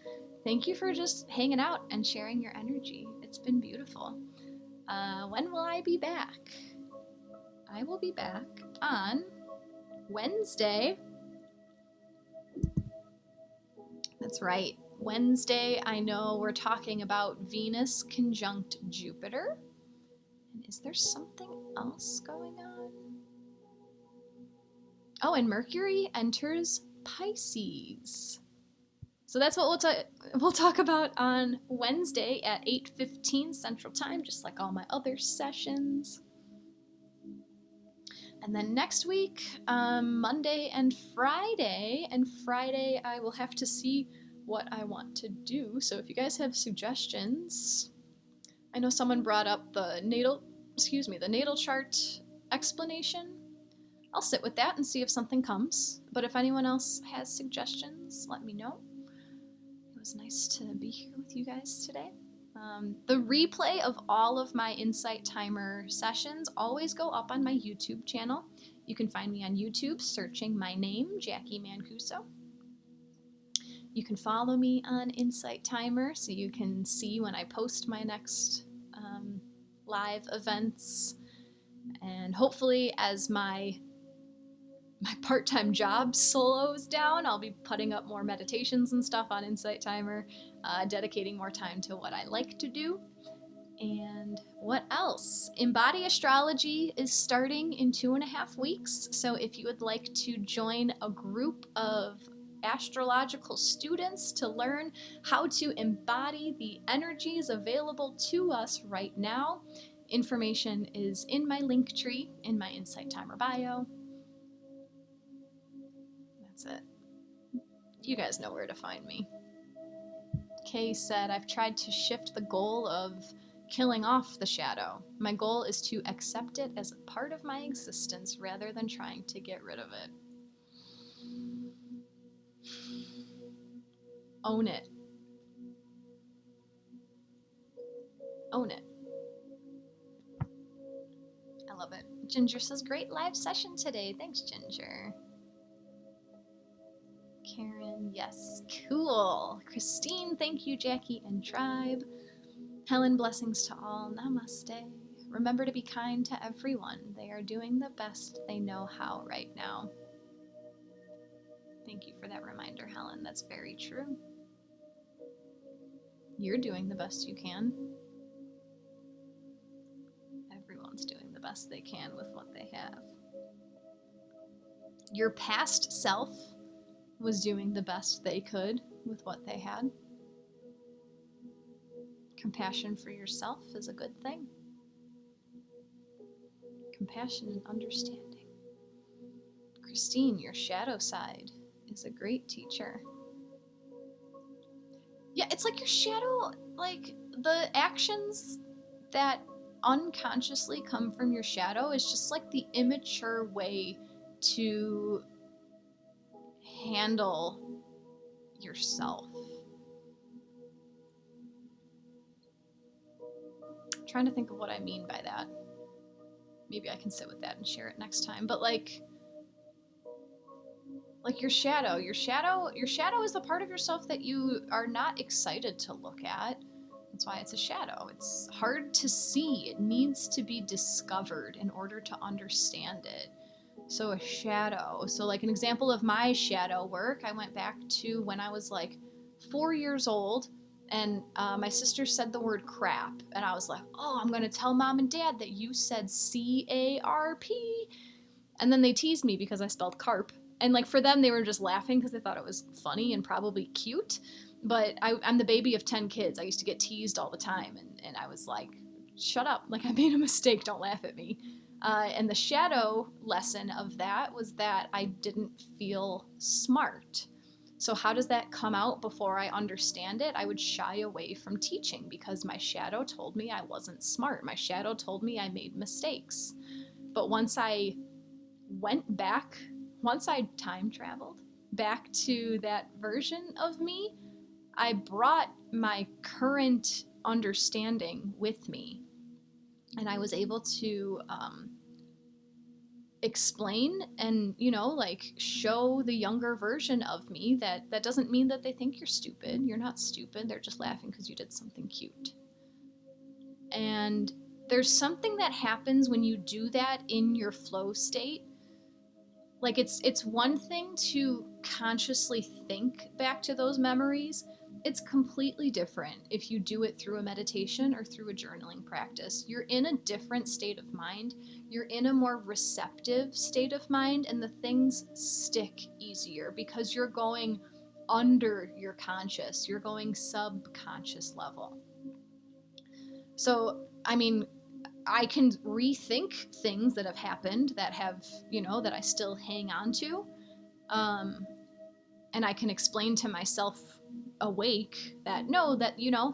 Thank you for just hanging out and sharing your energy. It's been beautiful. When will I be back? I will be back on Wednesday. That's right. Wednesday, I know we're talking about Venus conjunct Jupiter. And is there something else going on? Oh, and Mercury enters Pisces. So that's what we'll talk about on Wednesday at 8:15 Central Time, just like all my other sessions. And then next week, Monday and Friday. And Friday, I will have to see what I want to do. So if you guys have suggestions, I know someone brought up the natal chart explanation. I'll sit with that and see if something comes. But if anyone else has suggestions, let me know. It was nice to be here with you guys today. The replay of all of my Insight Timer sessions always go up on my YouTube channel. You can find me on YouTube searching my name, Jacqui Mancuso. You can follow me on Insight Timer so you can see when I post my next live events. And hopefully as my part-time job slows down, I'll be putting up more meditations and stuff on Insight Timer, dedicating more time to what I like to do. And what else? Embody Astrology is starting in 2.5 weeks. So if you would like to join a group of astrological students to learn how to embody the energies available to us right now, information is in my link tree in my Insight Timer bio. That's it. You guys know where to find me. Kay said, I've tried to shift the goal of killing off the shadow. My goal is to accept it as a part of my existence rather than trying to get rid of it. Own it. Own it. I love it. Ginger says, great live session today. Thanks, Ginger. Karen, yes, cool. Christine, thank you, Jackie and Tribe. Helen, blessings to all. Namaste. Remember to be kind to everyone. They are doing the best they know how right now. Thank you for that reminder, Helen. That's very true. You're doing the best you can. Everyone's doing the best they can with what they have. Your past self was doing the best they could with what they had. Compassion for yourself is a good thing. Compassion and understanding. Christine, your shadow side is a great teacher. Yeah, it's like your shadow, like the actions that unconsciously come from your shadow is just like the immature way to handle yourself. I'm trying to think of what I mean by that. Maybe I can sit with that and share it next time. But like your shadow is the part of yourself that you are not excited to look at. That's why it's a shadow. It's hard to see. It needs to be discovered in order to understand it. So a shadow. So like an example of my shadow work, I went back to when I was like 4 years old, and my sister said the word crap, and I was like, oh, I'm gonna tell mom and dad that you said C-A-R-P. And then they teased me because I spelled carp. And like for them, they were just laughing because they thought it was funny and probably cute. But I'm the baby of 10 kids. I used to get teased all the time. And I was like, shut up. Like I made a mistake. Don't laugh at me. And the shadow lesson of that was that I didn't feel smart. So how does that come out before I understand it? I would shy away from teaching because my shadow told me I wasn't smart. My shadow told me I made mistakes. But once I time traveled back to that version of me, I brought my current understanding with me. And I was able to explain and, like show the younger version of me that doesn't mean that they think you're stupid. You're not stupid. They're just laughing because you did something cute. And there's something that happens when you do that in your flow state. Like it's one thing to consciously think back to those memories. It's completely different if you do it through a meditation or through a journaling practice. You're in a different state of mind. You're in a more receptive state of mind, and the things stick easier because you're going under your conscious. You're going subconscious level. So, I mean, I can rethink things that have happened that have, that I still hang on to. And I can explain to myself awake that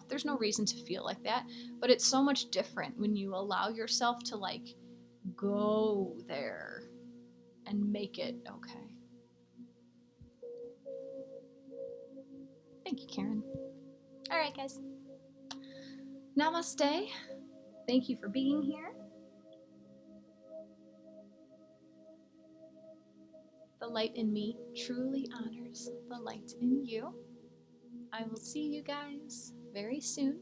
there's no reason to feel like that. But it's so much different when you allow yourself to like go there and make it okay. Thank you, Karen. All right, guys. Namaste. Thank you for being here. The light in me truly honors the light in you. I will see you guys very soon.